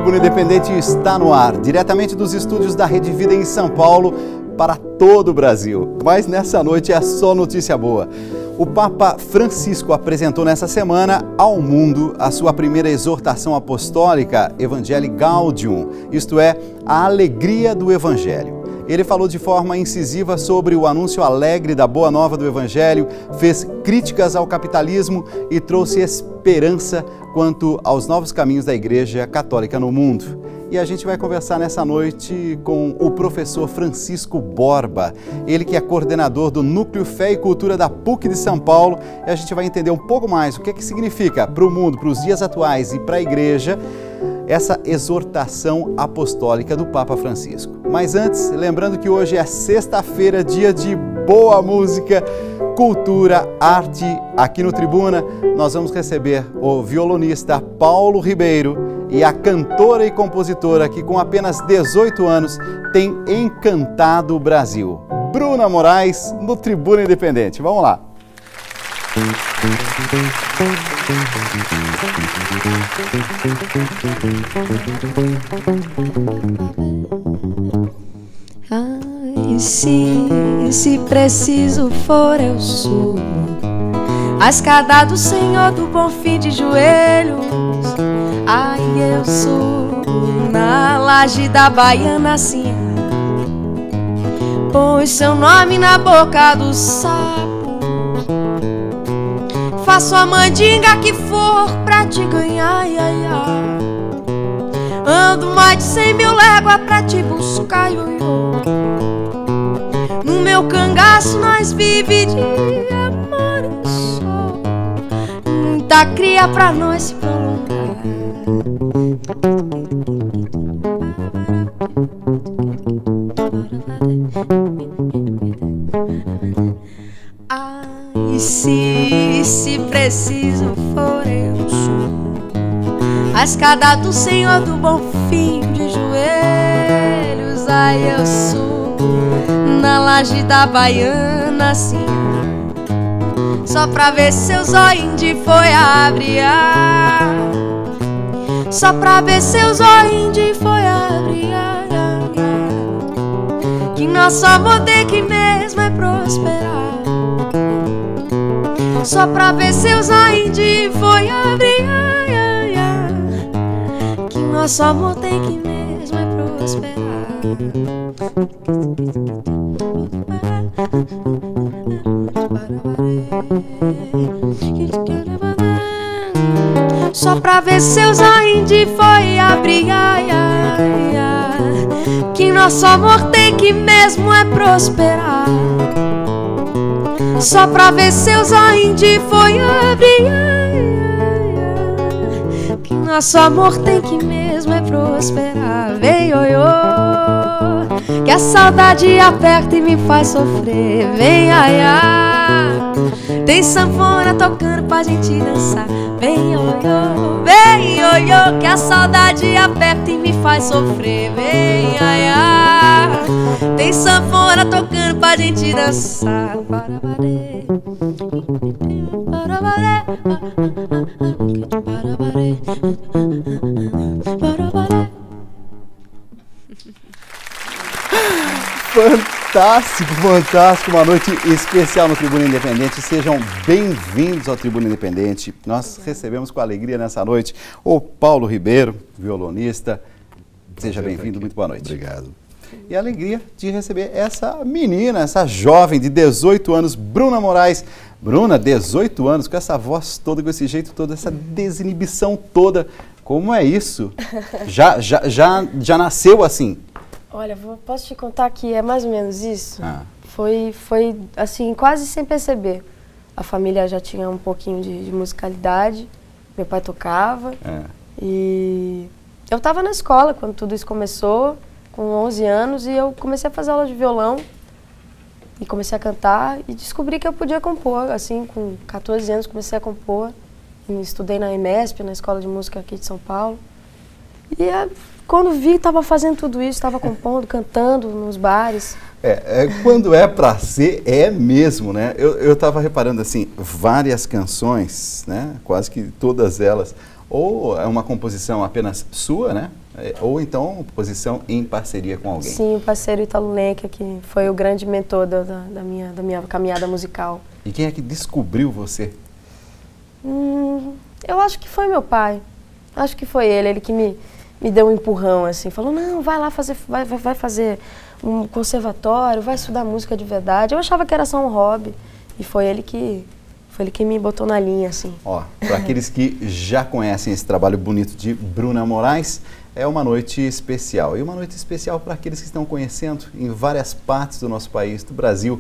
Tribuna Independente está no ar, diretamente dos estúdios da Rede Vida em São Paulo, para todo o Brasil. Mas nessa noite é só notícia boa. O Papa Francisco apresentou nessa semana ao mundo a sua primeira exortação apostólica, Evangelii Gaudium, isto é, a alegria do Evangelho. Ele falou de forma incisiva sobre o anúncio alegre da boa nova do Evangelho, fez críticas ao capitalismo e trouxe esperança quanto aos novos caminhos da Igreja Católica no mundo. E a gente vai conversar nessa noite com o professor Francisco Borba, ele que é coordenador do Núcleo Fé e Cultura da PUC de São Paulo, e a gente vai entender um pouco mais o que significa para o mundo, para os dias atuais e para a Igreja, essa exortação apostólica do Papa Francisco. Mas antes, lembrando que hoje é sexta-feira, dia de boa música, cultura, arte. Aqui no Tribuna, nós vamos receber o violonista Paulo Ribeiro e a cantora e compositora que com apenas 18 anos tem encantado o Brasil, Bruna Moraes, no Tribuna Independente. Vamos lá! Ai, se preciso for, eu subo a escada do Senhor do Bom Fim de joelhos. Ai, eu subo na laje da Baiana assim, põe seu nome na boca do sapo. Faço a mandinga que for pra te ganhar, ai, ai, ai. Ando mais de 100.000 léguas pra te buscar, ioiô. No meu cangaço nós vive de amor e sol, muita cria pra nós se prolongar. Ai, se preciso for, eu subo a escada do Senhor do Bom Fim de joelhos. Ai, eu subo na laje da Baiana assim, só pra ver seus olhinhos de foiabriar, só pra ver seus olhinhos de foiabriar. Que nosso amor tem que mesmo é prosperar, só pra ver seus olhinhos de foiabriar. Que nosso amor tem que mesmo é prosperar. Só pra ver seus olhinhos de foiabriar. Que nosso amor tem que mesmo é prosperar, só pra ver seus olhinhos de foiabriar. Que nosso amor tem que mesmo é prosperar. Vem, ioiô, que a saudade aperta e me faz sofrer. Vem, aiá, tem sanfona tocando pra gente dançar. Vem, ioiô, que a saudade aperta e me faz sofrer. Vem, aiá, tem sanfona tocando pra gente dançar. Fantástico, fantástico, uma noite especial no Tribuna Independente. Sejam bem-vindos ao Tribuna Independente. Nós recebemos com alegria nessa noite o Paulo Ribeiro, violonista. Seja bem-vindo, muito boa noite. Obrigado. E a alegria de receber essa menina, essa jovem de 18 anos, Bruna Moraes. Bruna, 18 anos, com essa voz toda, com esse jeito todo, essa desinibição toda. Como é isso? Já nasceu assim? Olha, posso te contar que é mais ou menos isso? Foi assim, quase sem perceber. A família já tinha um pouquinho de musicalidade, meu pai tocava. E eu estava na escola quando tudo isso começou, com 11 anos, e eu comecei a fazer aula de violão e comecei a cantar e descobri que eu podia compor. Assim, com 14 anos comecei a compor. E estudei na EMESP, na Escola de Música aqui de São Paulo. E quando vi, estava fazendo tudo isso, estava compondo, cantando nos bares. Quando é pra ser, é mesmo, né? Eu estava reparando, assim, várias canções, né? Quase que todas elas, ou é uma composição apenas sua, né? ou então composição em parceria com alguém. Sim, o parceiro Ítalo Lenca, que foi o grande mentor da minha caminhada musical. E quem é que descobriu você? Eu acho que foi meu pai. Acho que foi ele que me deu um empurrão, assim. Falou, não, vai lá vai fazer um conservatório, vai estudar música de verdade. Eu achava que era só um hobby. E foi ele que me botou na linha, assim. Ó, para aqueles que já conhecem esse trabalho bonito de Bruna Moraes, é uma noite especial. E uma noite especial para aqueles que estão conhecendo em várias partes do nosso país, do Brasil.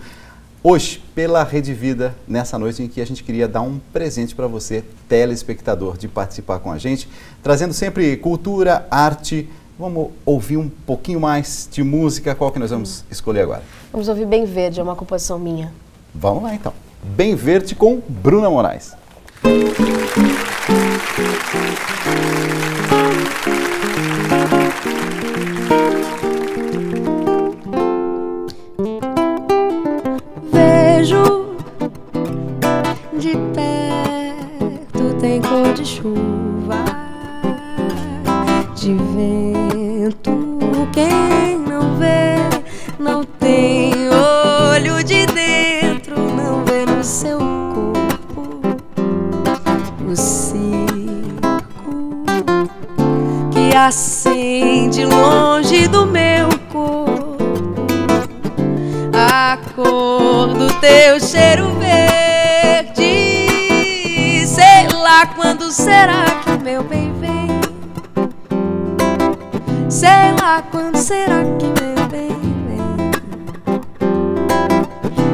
Hoje, pela Rede Vida, nessa noite em que a gente queria dar um presente para você, telespectador, de participar com a gente, trazendo sempre cultura, arte. Vamos ouvir um pouquinho mais de música. Qual que nós vamos escolher agora? Vamos ouvir Bem Verde, é uma composição minha. Vamos lá, então. Bem Verde com Bruna Moraes. Vejo de perto, tem cor de chuva, de vento. Quem não vê, não tem olho de dentro, não vê no seu corpo o circo que acende longe do meu corpo a cor do teu cheiro verde. Sei lá quando será que meu bem vem. Sei lá quando será que meu bem vem.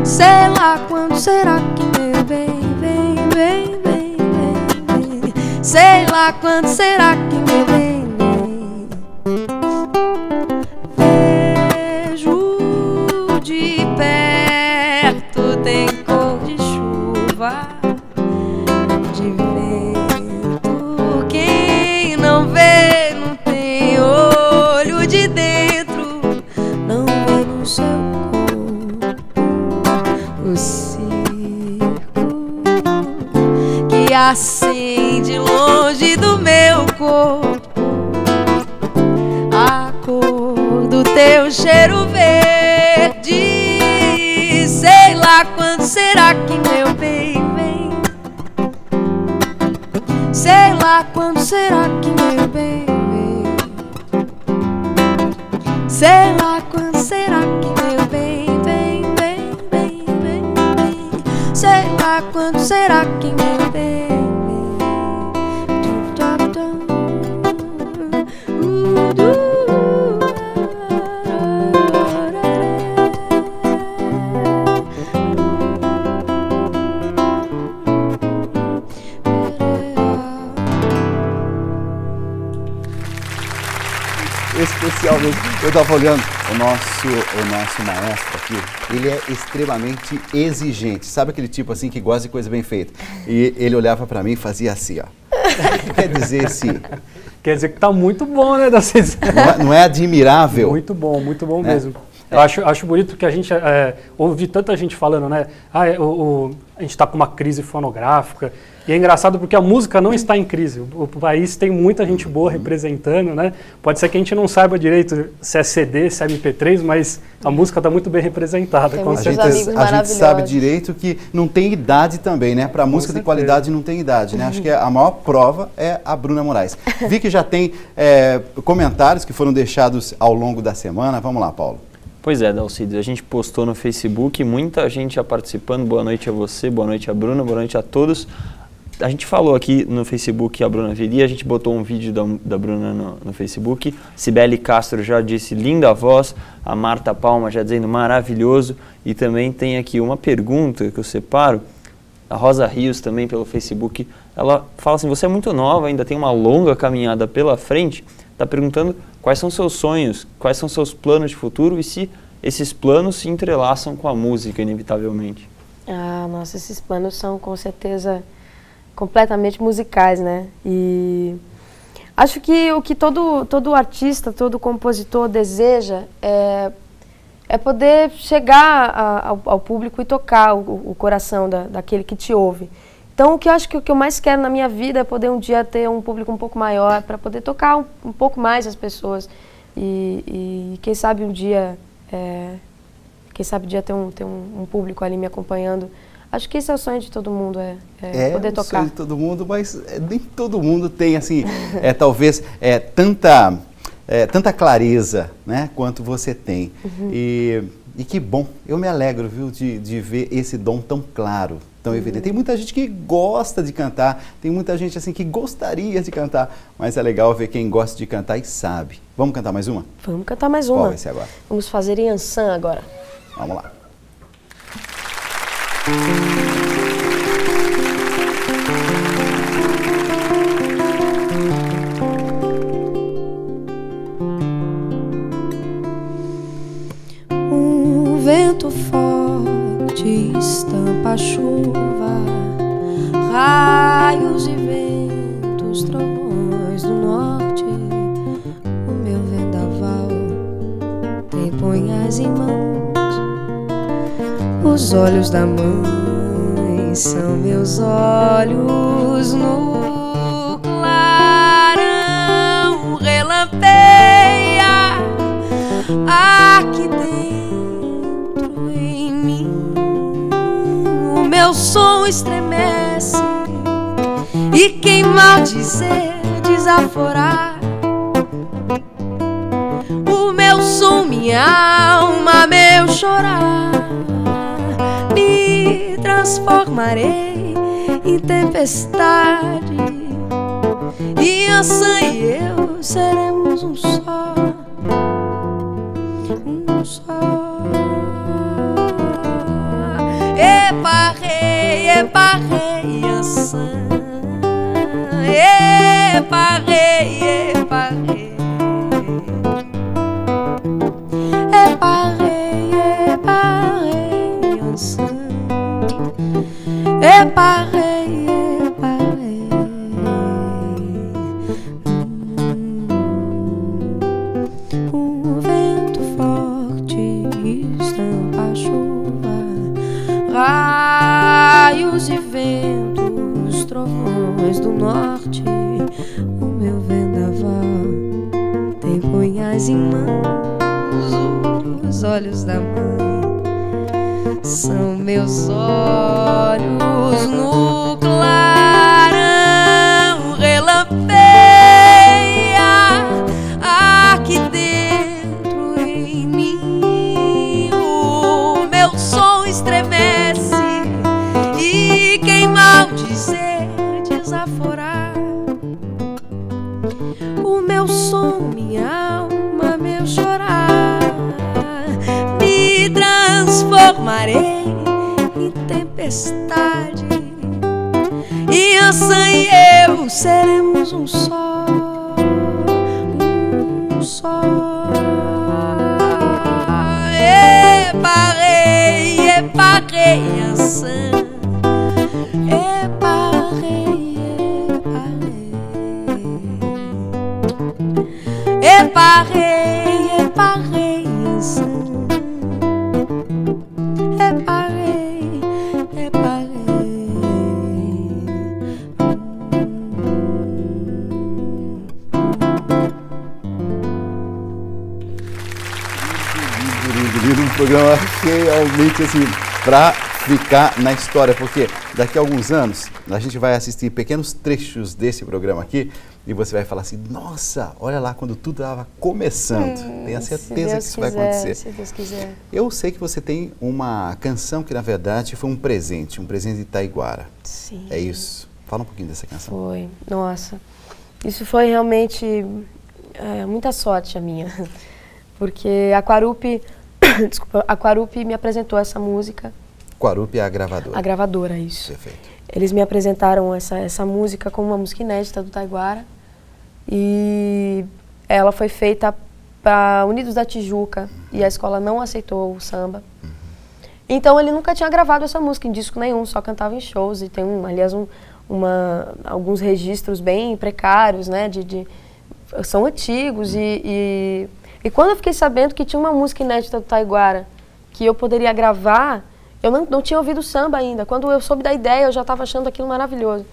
Sei lá quando será que meu bem vem, vem, vem, vem, vem. Sei lá quando será que meu bem vem. Vejo de perto, tem cor de chuva, de vento. Quem não vê, não tem olho de dentro, não vê no seu corpo o circo que acende longe do meu corpo a cor do teu cheiro verde. Sei lá quando será que meu bem vem. Sei lá quando será que meu bem vem. Sei lá quando será que meu bem vem, vem, vem, vem, vem. Sei lá quando será que meu bem vem. Especial mesmo. Eu estava olhando o nosso maestro aqui, ele é extremamente exigente. Sabe aquele tipo assim que gosta de coisa bem feita? E ele olhava para mim e fazia assim, ó. O que quer dizer esse? Quer dizer que tá muito bom, né? Não é admirável? Muito bom mesmo. Eu acho bonito que a gente ouve tanta gente falando, né? A gente está com uma crise fonográfica. E é engraçado porque a música não está em crise. O país tem muita gente boa representando, né? Pode ser que a gente não saiba direito se é CD, se é MP3, mas a música está muito bem representada. Com certeza. A gente sabe direito que não tem idade também, né? Para música de qualidade não tem idade, né? Acho que a maior prova é a Bruna Moraes. Vi que já tem comentários que foram deixados ao longo da semana. Vamos lá, Paulo. Pois é, Dalcides, a gente postou no Facebook, muita gente já participando. Boa noite a você, boa noite a Bruna, boa noite a todos. A gente falou aqui no Facebook que a Bruna viria, a gente botou um vídeo da Bruna no Facebook. Cibele Castro já disse linda voz, a Marta Palma já dizendo maravilhoso. E também tem aqui uma pergunta que eu separo, a Rosa Rios também pelo Facebook. Ela fala assim, você é muito nova, ainda tem uma longa caminhada pela frente. Está perguntando quais são seus sonhos, quais são seus planos de futuro e se esses planos se entrelaçam com a música, inevitavelmente. Ah, nossa, esses planos são com certeza completamente musicais, né? E acho que o que todo artista, todo compositor deseja é poder chegar ao público e tocar o coração daquele que te ouve. Então, o que eu acho que o que eu mais quero na minha vida é poder um dia ter um público um pouco maior, para poder tocar um pouco mais as pessoas. E quem sabe um dia, ter um público ali me acompanhando. Acho que esse é o sonho de todo mundo, poder tocar. É o sonho de todo mundo, mas nem todo mundo tem, assim, talvez, tanta clareza, né, quanto você tem. E que bom, eu me alegro, viu, de ver esse dom tão claro, tão evidente. Tem muita gente que gosta de cantar, tem muita gente assim que gostaria de cantar, mas é legal ver quem gosta de cantar e sabe. Vamos cantar mais uma? Vamos cantar mais uma. Qual vai ser agora? Vamos fazer Yansan agora. Vamos lá. Vento forte estampa a chuva, raios e ventos, trovões do norte. O meu vendaval tem punhais em mãos. Os olhos da mãe são meus olhos no clarão. Relampeia aqui dentro em mim. O meu som estremece e quem maldizer, desaforar. O meu som, minha alma, meu chorar. Me transformarei em tempestade, e Yansan e eu seremos um só. Um só. Epa, rei, Yansan. Epa, rei, Yansan. Epa, rei, O vento forte estampa a chuva, raios e ventos, trovões do norte. O meu vendaval tem punhais em mãos. Os olhos da mãe são meus olhos no clarão. Relampeia aqui dentro em mim. O meu som estremece e quem maldizer, desaforar. O meu som, minha alma, meu chorar. Me transformarei em tempestade, e Yansan e eu seremos um só. Um só. Epa, rei, Yansan. Epa, rei, Epa, rei, Yansan. Epa, rei, Um programa realmente assim, pra ficar na história, porque daqui a alguns anos a gente vai assistir pequenos trechos desse programa aqui e você vai falar assim, nossa, olha lá quando tudo estava começando. Tenha certeza que isso vai acontecer. Se Deus quiser. Eu sei que você tem uma canção que na verdade foi um presente de Taiguara. Sim. É isso. Fala um pouquinho dessa canção. Foi, nossa. Isso foi realmente muita sorte a minha, porque a Quarupi, desculpa, a Quarupi me apresentou essa música. Quarupi é a gravadora. A gravadora, isso. Perfeito. Eles me apresentaram essa música como uma música inédita do Taiguara, e ela foi feita para Unidos da Tijuca, e a escola não aceitou o samba. Então ele nunca tinha gravado essa música em disco nenhum, só cantava em shows, e tem aliás alguns registros bem precários, né, são antigos, e quando eu fiquei sabendo que tinha uma música inédita do Taiguara que eu poderia gravar, Eu não tinha ouvido samba ainda. Quando eu soube da ideia, eu já estava achando aquilo maravilhoso.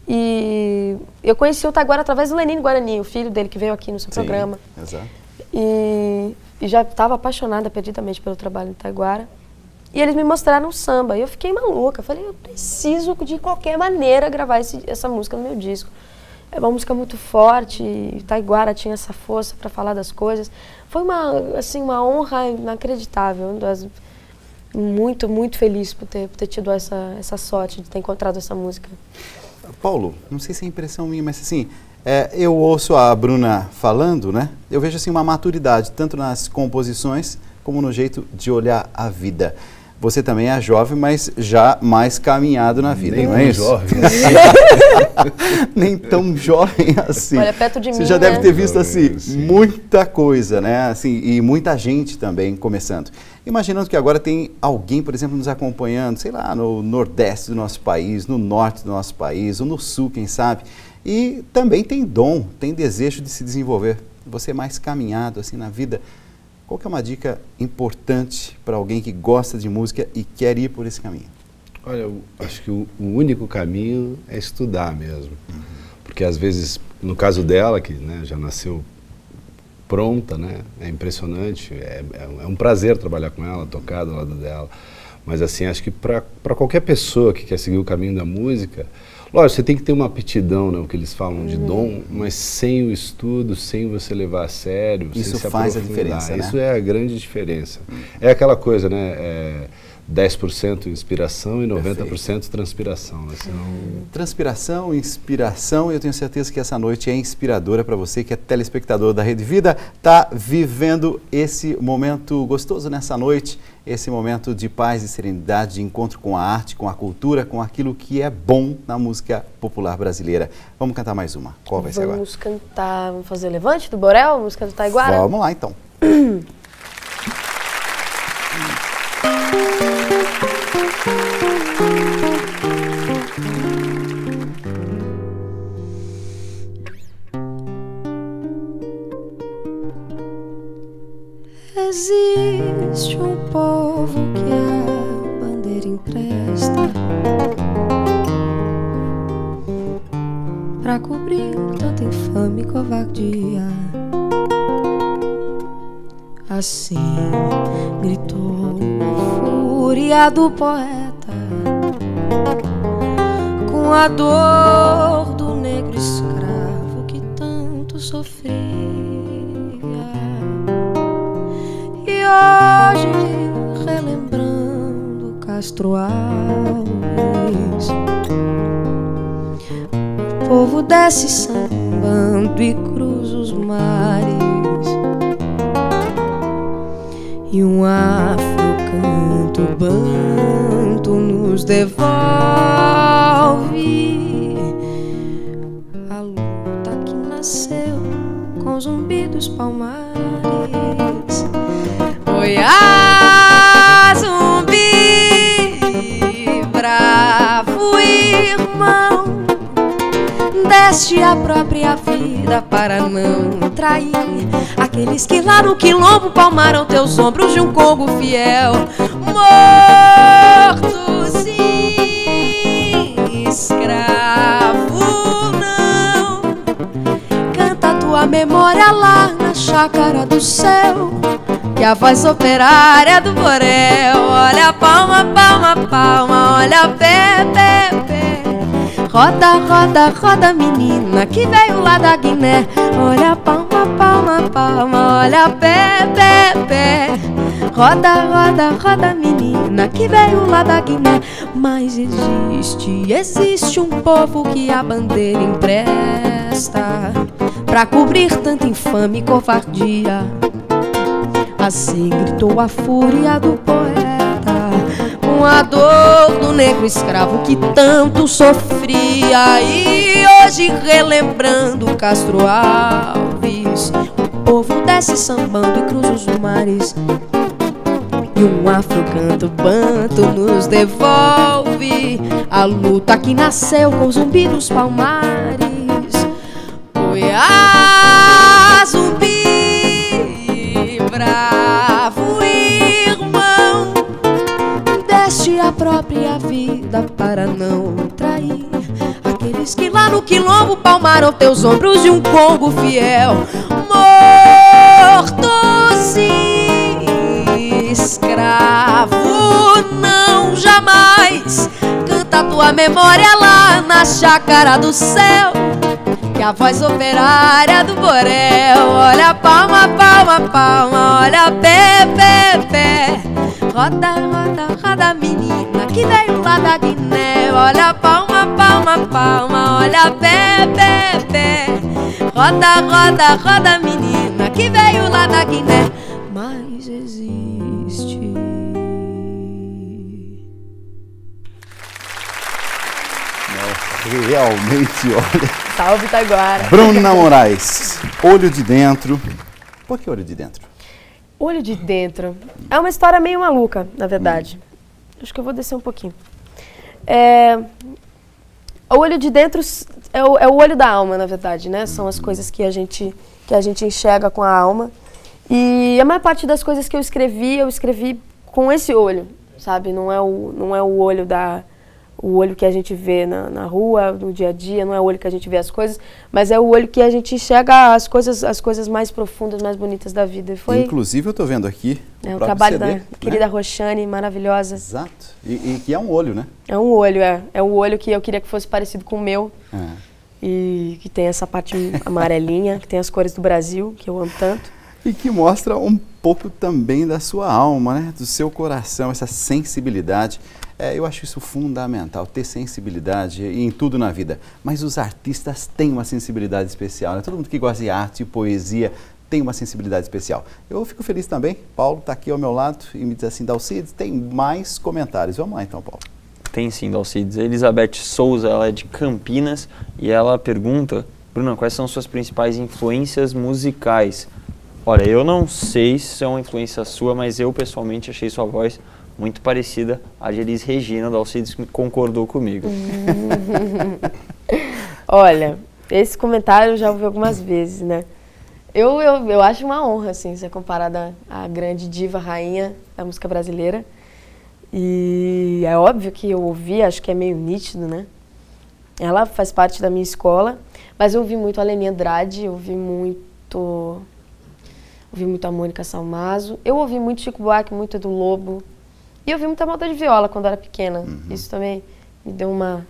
E eu conheci o Taiguara através do Lenine Guarani, o filho dele que veio aqui no seu programa. Exato. E já estava apaixonada perdidamente pelo trabalho do Taiguara. E eles me mostraram o samba. E eu fiquei maluca. Falei, eu preciso de qualquer maneira gravar essa música no meu disco. É uma música muito forte, e Taiguara tinha essa força para falar das coisas. Foi uma honra inacreditável. Muito, muito feliz por ter tido essa sorte de ter encontrado essa música. Paulo, não sei se é impressão minha, mas assim, eu ouço a Bruna falando, né? Eu vejo assim uma maturidade, tanto nas composições como no jeito de olhar a vida. Você também é jovem, mas já mais caminhado na vida, não é isso? Jovem. Nem tão jovem assim. Olha, perto de mim, você já deve ter visto assim, Sim. muita coisa, né? Assim, e muita gente também começando. Imaginando que agora tem alguém, por exemplo, nos acompanhando, sei lá, no nordeste do nosso país, no norte do nosso país, ou no sul, quem sabe. E também tem dom, tem desejo de se desenvolver. Você é mais caminhado assim na vida. Qual que é uma dica importante para alguém que gosta de música e quer ir por esse caminho? Olha, eu acho que o único caminho é estudar mesmo. Porque às vezes, no caso dela, que né, já nasceu pronta, né, é impressionante, é um prazer trabalhar com ela, tocar do lado dela. Mas assim, acho que para qualquer pessoa que quer seguir o caminho da música, lógico, você tem que ter uma aptidão, né, o que eles falam de dom, mas sem o estudo, sem você levar a sério, isso sem se faz a aprofundar. diferença, né? Isso é a grande diferença. É aquela coisa, né, 10% inspiração e 90% transpiração. Né? Senão... Transpiração, inspiração, eu tenho certeza que essa noite é inspiradora para você que é telespectador da Rede Vida, está vivendo esse momento gostoso nessa noite, esse momento de paz e serenidade, de encontro com a arte, com a cultura, com aquilo que é bom na música popular brasileira. Vamos cantar mais uma. Qual vai ser agora? Vamos cantar, vamos fazer Levante do Borel, a música do Taiguara? Vamos lá então. Existe um povo que a bandeira empresta pra cobrir tanta infame e covardia. Assim gritou a fúria do poeta com a dor do negro escravo que tanto sofria. E hoje, relembrando Castro Alves, o povo desce sambando e cruza os mares, e um afro-canto banto nos devolve a luta que nasceu com zumbi dos palmares. Oiá, zumbi, bravo irmão, deste a própria vida para não trair aqueles que lá no quilombo palmaram teus ombros de um Congo fiel. Morto sim, escravo não, canta tua memória lá na chácara do céu, que a voz operária do Borel. Olha palma, palma, palma, olha pé, pé, pé. Roda, roda, roda menina que veio lá da Guiné. Olha palma, palma, palma, olha pé, pé, pé. Roda, roda, roda menina que veio lá da Guiné. Mas existe um povo que a bandeira empresta pra cobrir tanta infame e covardia. Assim gritou a fúria do poeta com a dor do negro escravo que tanto sofria. E hoje, relembrando Castro Alves, o povo desce sambando e cruza os mares, e um afro-canto banto nos devolve a luta que nasceu com o zumbi dos palmares. Oiá, bravo irmão, deste guarda para não trair aqueles que lá no quilombo palmaram teus ombros de um Congo fiel. Morto sim, escravo não jamais. Canta tua memória lá na chácara do céu, que a voz operária do Borel. Olha palma, palma, palma, olha pé, pé, pé. Roda, roda, roda menina que veio lá da Guiné. Olha palma, palma, palma, olha pé, pé, pé. Roda, roda, roda menina que veio lá da Guiné. Mas existe. Nossa, realmente, olha. Salve, Taiguara. Bruna Moraes, Olho de Dentro. Por que Olho de Dentro? Olho de Dentro. É uma história meio maluca, na verdade. Acho que eu vou descer um pouquinho. O olho de dentro é o olho da alma, na verdade, né? São as coisas que a gente enxerga com a alma. E a maior parte das coisas que eu escrevi com esse olho, sabe? Não é o olho o olho que a gente vê na rua, no dia a dia, não é o olho que a gente vê as coisas, mas é o olho que a gente enxerga as coisas mais profundas, mais bonitas da vida. Inclusive, eu estou vendo aqui o trabalho CD, da querida Roxane, maravilhosa. Exato. E que é um olho, né? É um olho, é um olho que eu queria que fosse parecido com o meu. E que tem essa parte amarelinha, que tem as cores do Brasil, que eu amo tanto. E que mostra um pouco também da sua alma, né? Do seu coração, essa sensibilidade. Eu acho isso fundamental, ter sensibilidade em tudo na vida. Mas os artistas têm uma sensibilidade especial, né? Todo mundo que gosta de arte e poesia tem uma sensibilidade especial. Eu fico feliz também. Paulo está aqui ao meu lado e me diz assim, Dalcides, tem mais comentários. Vamos lá então, Paulo. Tem sim, Dalcides. Elizabeth Souza, ela é de Campinas e ela pergunta, Bruna, quais são suas principais influências musicais? Olha, eu não sei se é uma influência sua, mas eu pessoalmente achei sua voz muito parecida à de Elis Regina. Dalcides concordou comigo. Olha, esse comentário eu já ouvi algumas vezes, né? Eu acho uma honra, assim, ser comparada à grande diva, rainha da música brasileira. E é óbvio que eu ouvi, acho que é meio nítido, né? Ela faz parte da minha escola, mas eu ouvi muito a Leni Andrade, eu ouvi muito a Mônica Salmazo, eu ouvi muito Chico Buarque, muito Edu Lobo, e eu ouvi muita moda de viola quando eu era pequena. Isso também me deu uma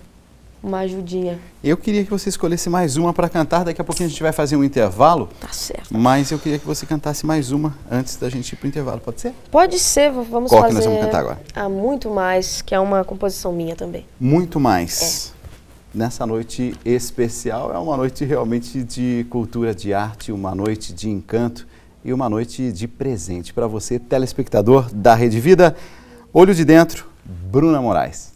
ajudinha. Eu queria que você escolhesse mais uma para cantar, daqui a pouquinho a gente vai fazer um intervalo. Tá certo. Mas eu queria que você cantasse mais uma antes da gente ir para o intervalo, pode ser? Pode ser, vamos Qual fazer... que nós vamos cantar agora? Muito Mais, que é uma composição minha também. Muito Mais. Nessa noite especial, é uma noite realmente de cultura, de arte, uma noite de encanto e uma noite de presente para você, telespectador da Rede Vida. Olho de Dentro, Bruna Moraes.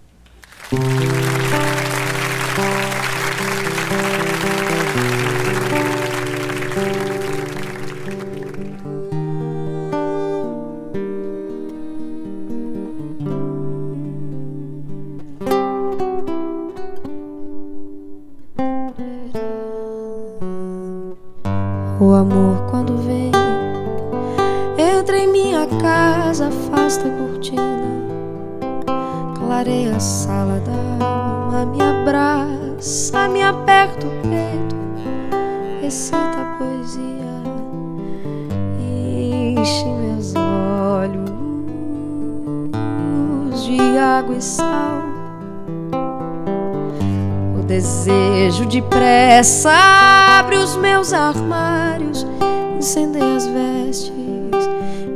O amor quando vem, entra em minha casa, afasta a cortina, clareia a sala da alma, me abraça, me aperta o peito, recita a poesia, enche meus olhos de água e sal. O desejo depressa abre os meus armários, incendeia as vestes,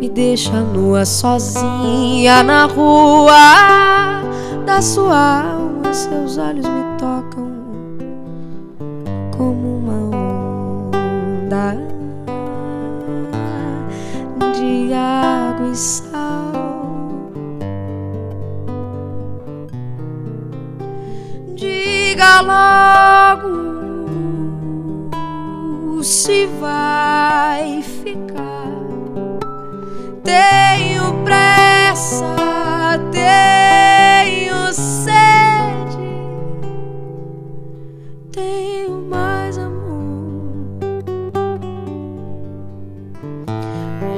me deixa nua sozinha na rua da sua alma. Seus olhos me tocam como uma onda de água e sal. Diga logo se vai ficar. Tenho pressa, tenho sede, tenho mais amor,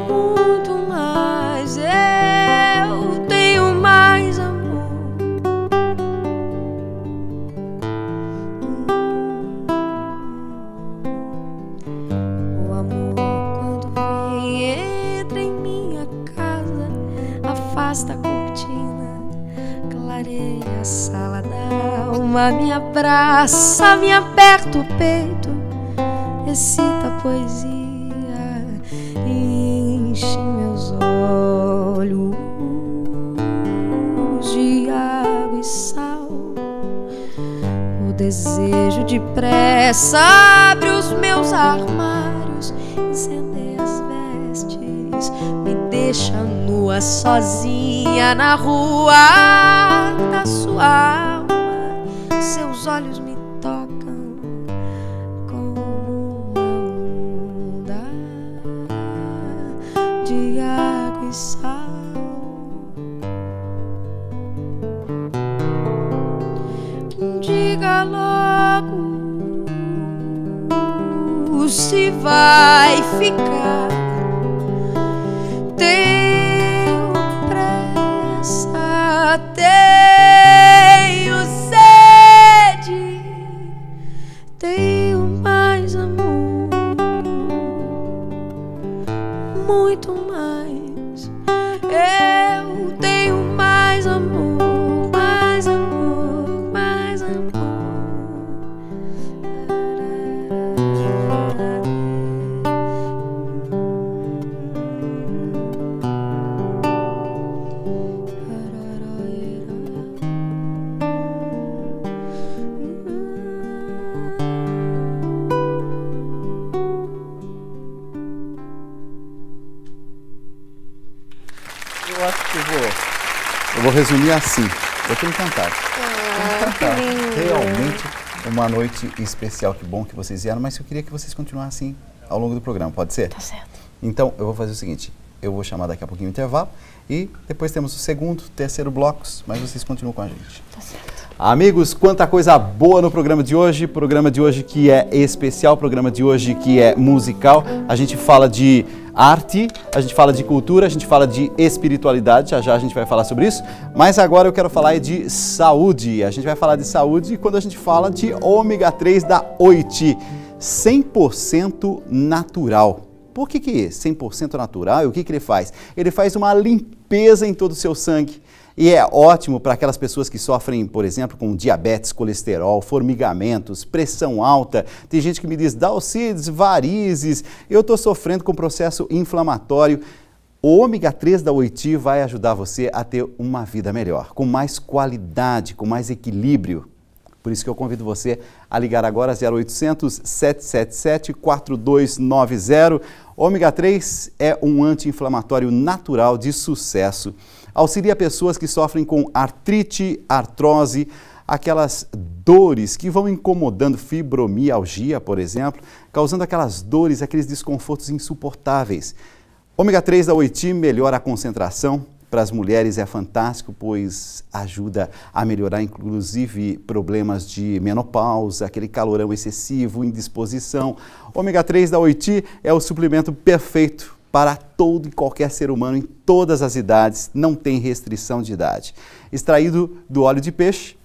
muito mais. Eu tenho mais amor, afasta a cortina, clareia a sala da alma, me abraça, me aperta o peito, excita a poesia, enche meus olhos de água e sal. O desejo depressa abre os meus armários, incendeia as vestes, me deixa nua sozinha na rua da sua alma. Seus olhos me tocam como uma onda de água e sal. Diga logo se vai ficar. Tenho pressa, tenho sede, tenho mais amor, muito mais. Eu tenho mais amor, mais amor, mais amor. Eu vou resumir assim. Eu tô encantado. Realmente uma noite especial. Que bom que vocês vieram, mas eu queria que vocês continuassem ao longo do programa, pode ser? Tá certo. Então, eu vou fazer o seguinte, eu vou chamar daqui a pouquinho o intervalo e depois temos o segundo, terceiro blocos, mas vocês continuam com a gente. Tá certo. Amigos, quanta coisa boa no programa de hoje que é especial, programa de hoje que é musical. A gente fala de arte, a gente fala de cultura, a gente fala de espiritualidade, já já a gente vai falar sobre isso, mas agora eu quero falar de saúde. A gente vai falar de saúde quando a gente fala de ômega 3 da Oiti, 100% natural. Por que 100% natural? E o que ele faz? Ele faz uma limpeza em todo o seu sangue. E é ótimo para aquelas pessoas que sofrem, por exemplo, com diabetes, colesterol, formigamentos, pressão alta. Tem gente que me diz, Dalcides, varizes, eu estou sofrendo com processo inflamatório. O ômega 3 da Oiti vai ajudar você a ter uma vida melhor, com mais qualidade, com mais equilíbrio. Por isso que eu convido você a ligar agora 0800 777 4290. Ômega 3 é um anti-inflamatório natural de sucesso. Auxilia pessoas que sofrem com artrite, artrose, aquelas dores que vão incomodando, fibromialgia, por exemplo, causando aquelas dores, aqueles desconfortos insuportáveis. Ômega 3 da Oiti melhora a concentração. Para as mulheres é fantástico, pois ajuda a melhorar, inclusive, problemas de menopausa, aquele calorão excessivo, indisposição. Ômega 3 da Oiti é o suplemento perfeito para todo e qualquer ser humano em todas as idades, não tem restrição de idade. Extraído do óleo de peixe,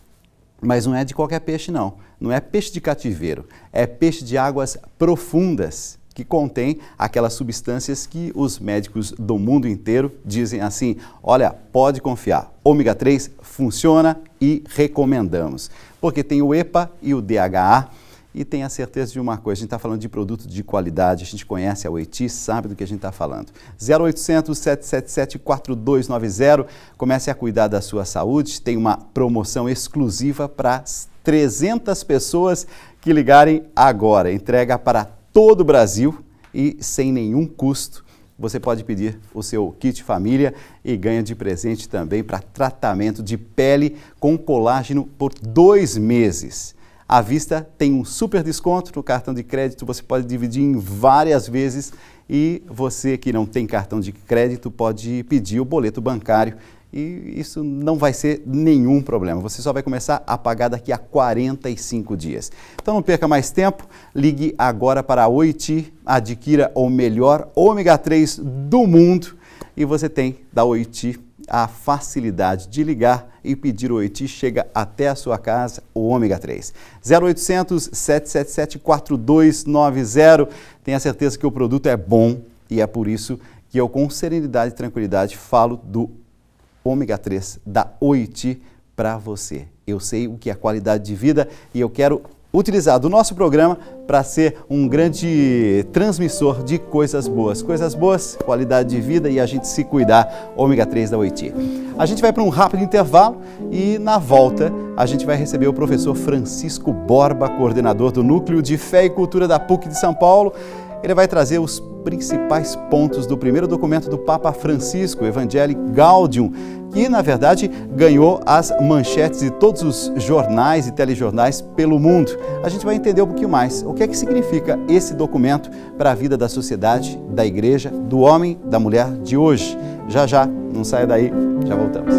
mas não é de qualquer peixe não. Não é peixe de cativeiro, é peixe de águas profundas, que contém aquelas substâncias que os médicos do mundo inteiro dizem assim, olha, pode confiar, ômega 3 funciona e recomendamos, porque tem o EPA e o DHA, e tenha certeza de uma coisa, a gente está falando de produto de qualidade, a gente conhece a Oiti, sabe do que a gente está falando. 0800 777 4290, comece a cuidar da sua saúde, tem uma promoção exclusiva para 300 pessoas que ligarem agora, entrega para todo o Brasil e sem nenhum custo. Você pode pedir o seu kit família e ganha de presente também para tratamento de pele com colágeno por 2 meses. À vista tem um super desconto no cartão de crédito, você pode dividir em várias vezes e você que não tem cartão de crédito pode pedir o boleto bancário e isso não vai ser nenhum problema. Você só vai começar a pagar daqui a 45 dias. Então não perca mais tempo, ligue agora para a Oiti, adquira o melhor ômega 3 do mundo e você tem da Oiti a facilidade de ligar e pedir o Oiti, chega até a sua casa o ômega 3. 0800 777 4290, tenha certeza que o produto é bom e é por isso que eu com serenidade e tranquilidade falo do ômega 3 da Oiti para você. Eu sei o que é qualidade de vida e eu quero utilizar do nosso programa para ser um grande transmissor de coisas boas. Coisas boas, qualidade de vida e a gente se cuidar, ômega 3 da Oiti. A gente vai para um rápido intervalo e na volta a gente vai receber o professor Francisco Borba, coordenador do Núcleo de Fé e Cultura da PUC de São Paulo. Ele vai trazer os principais pontos do primeiro documento do Papa Francisco, Evangelii Gaudium, que, na verdade, ganhou as manchetes de todos os jornais e telejornais pelo mundo. A gente vai entender um pouquinho mais o que é que significa esse documento para a vida da sociedade, da igreja, do homem, da mulher de hoje. Já, já, não saia daí, já voltamos.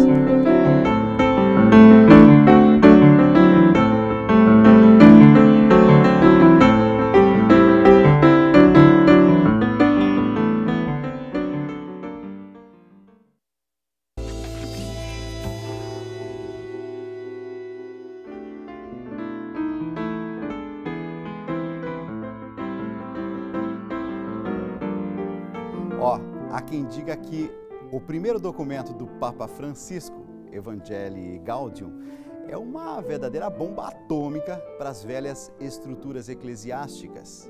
Há quem diga que o primeiro documento do Papa Francisco, Evangelii Gaudium, é uma verdadeira bomba atômica para as velhas estruturas eclesiásticas.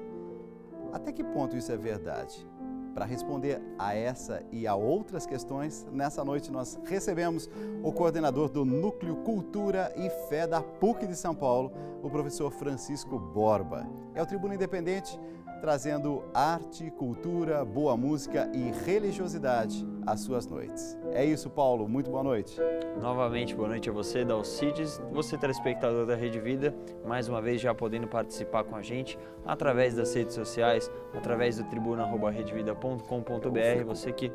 Até que ponto isso é verdade? Para responder a essa e a outras questões, nessa noite nós recebemos o coordenador do Núcleo Cultura e Fé da PUC de São Paulo, o professor Francisco Borba. É o Tribuna Independente, trazendo arte, cultura, boa música e religiosidade às suas noites. É isso, Paulo. Muito boa noite. Novamente, boa noite a você, Dalcides, você telespectador da Rede Vida, mais uma vez já podendo participar com a gente através das redes sociais, através do tribuna@redevida.com.br, você que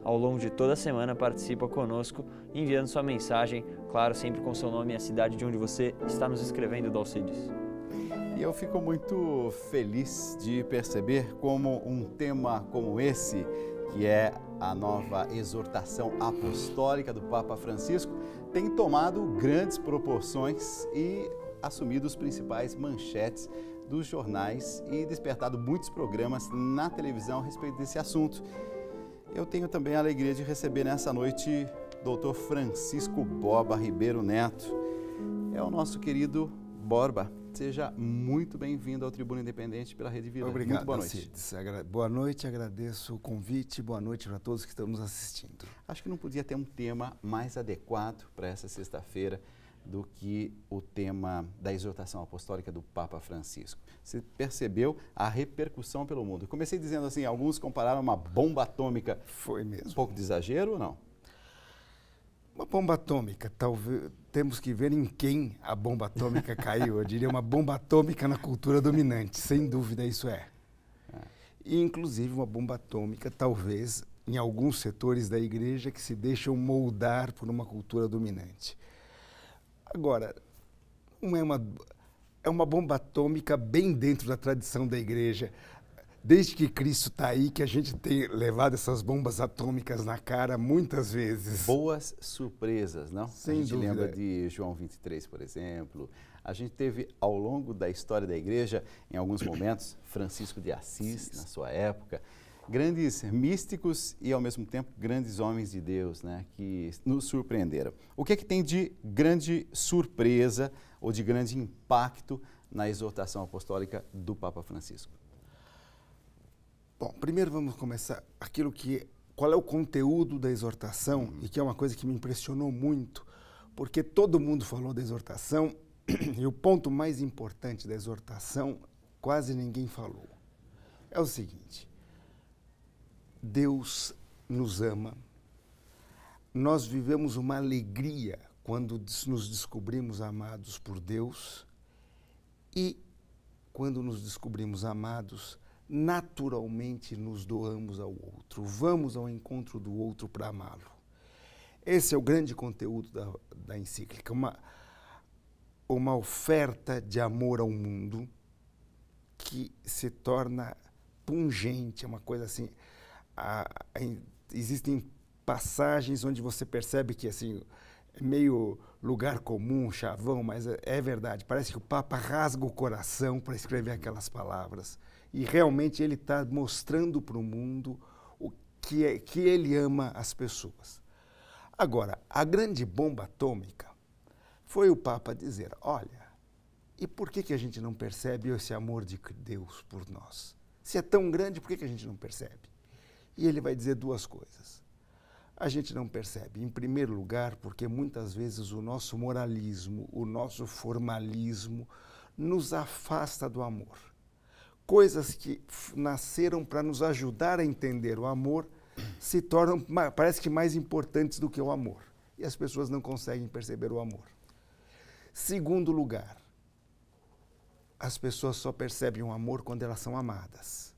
ao longo de toda a semana participa conosco, enviando sua mensagem, claro, sempre com seu nome e a cidade de onde você está nos escrevendo, Dalcides. E eu fico muito feliz de perceber como um tema como esse, que é a nova exortação apostólica do Papa Francisco, tem tomado grandes proporções e assumido os principais manchetes dos jornais e despertado muitos programas na televisão a respeito desse assunto. Eu tenho também a alegria de receber nessa noite Dr. Francisco Borba Ribeiro Neto. É o nosso querido Borba. Seja muito bem-vindo ao Tribuna Independente pela Rede Vida. Obrigado, muito boa noite. Boa noite, agradeço o convite, boa noite para todos que estão nos assistindo. Acho que não podia ter um tema mais adequado para essa sexta-feira do que o tema da exortação apostólica do Papa Francisco. Você percebeu a repercussão pelo mundo. Eu comecei dizendo assim, alguns compararam uma bomba atômica. Foi mesmo. Um pouco de exagero ou não? Uma bomba atômica, talvez temos que ver em quem a bomba atômica caiu. Eu diria uma bomba atômica na cultura dominante, sem dúvida isso é. E inclusive uma bomba atômica, talvez, em alguns setores da igreja que se deixam moldar por uma cultura dominante. Agora, é uma bomba atômica bem dentro da tradição da igreja. Desde que Cristo está aí, que a gente tem levado essas bombas atômicas na cara muitas vezes. Boas surpresas, não? Sem dúvida. A gente lembra de João 23, por exemplo. A gente teve, ao longo da história da igreja, em alguns momentos, Francisco de Assis, na sua época, grandes místicos e, ao mesmo tempo, grandes homens de Deus, né, que nos surpreenderam. O que é que tem de grande surpresa ou de grande impacto na exortação apostólica do Papa Francisco? Bom, primeiro vamos começar qual é o conteúdo da exortação, e que é uma coisa que me impressionou muito, porque todo mundo falou da exortação, e o ponto mais importante da exortação quase ninguém falou. É o seguinte: Deus nos ama, nós vivemos uma alegria quando nos descobrimos amados por Deus, e quando nos descobrimos amados, naturalmente nos doamos ao outro, vamos ao encontro do outro para amá-lo. Esse é o grande conteúdo da encíclica, uma oferta de amor ao mundo que se torna pungente, é uma coisa assim. Existem passagens onde você percebe que assim, é meio lugar comum, chavão, mas é verdade. Parece que o Papa rasga o coração para escrever aquelas palavras. E realmente ele está mostrando para o mundo que ele ama as pessoas. Agora, a grande bomba atômica foi o Papa dizer, olha, e por que a gente não percebe esse amor de Deus por nós? Se é tão grande, por que a gente não percebe? E ele vai dizer duas coisas. A gente não percebe, em primeiro lugar, porque muitas vezes o nosso moralismo, o nosso formalismo nos afasta do amor. Coisas que nasceram para nos ajudar a entender o amor se tornam, parece que, mais importantes do que o amor. E as pessoas não conseguem perceber o amor. Segundo lugar, as pessoas só percebem o amor quando elas são amadas.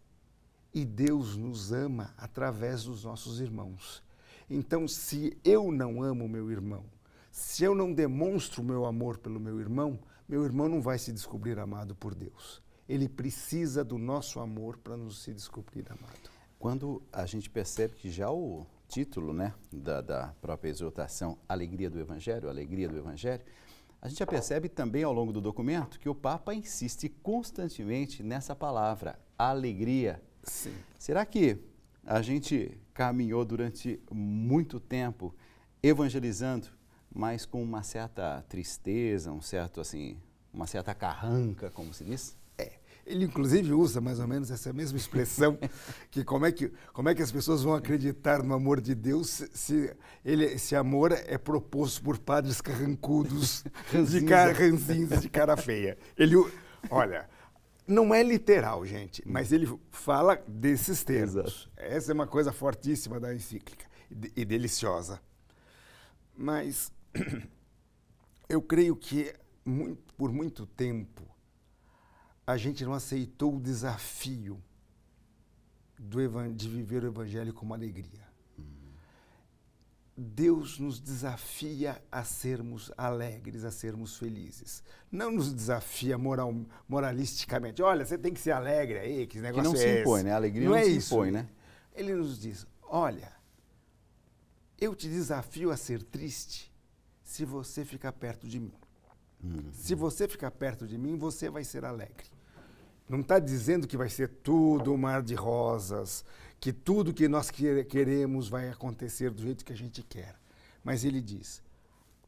E Deus nos ama através dos nossos irmãos. Então, se eu não amo o meu irmão, se eu não demonstro o meu amor pelo meu irmão não vai se descobrir amado por Deus. Ele precisa do nosso amor para nos se descobrir amado. Quando a gente percebe que já o título, né, da própria exortação, Alegria do Evangelho, a gente já percebe também ao longo do documento que o Papa insiste constantemente nessa palavra, alegria. Sim. Será que a gente caminhou durante muito tempo evangelizando, mas com uma certa tristeza, uma certa carranca, como se diz? Ele inclusive usa mais ou menos essa mesma expressão, que como é que as pessoas vão acreditar no amor de Deus se esse amor é proposto por padres carrancudos, ranzinhos de cara feia. Olha, não é literal, gente, mas ele fala desses termos. Exato. Essa é uma coisa fortíssima da encíclica e deliciosa. Mas eu creio que por muito tempo a gente não aceitou o desafio de viver o Evangelho como alegria. Deus nos desafia a sermos alegres, a sermos felizes. Não nos desafia moralisticamente. Olha, você tem que ser alegre aí, que negócio é esse? Que não se impõe, né? A alegria não se impõe, né? Ele nos diz, olha, eu te desafio a ser triste se você ficar perto de mim. Se você ficar perto de mim, você vai ser alegre. Não está dizendo que vai ser tudo um mar de rosas, que tudo que nós queremos vai acontecer do jeito que a gente quer. Mas ele diz,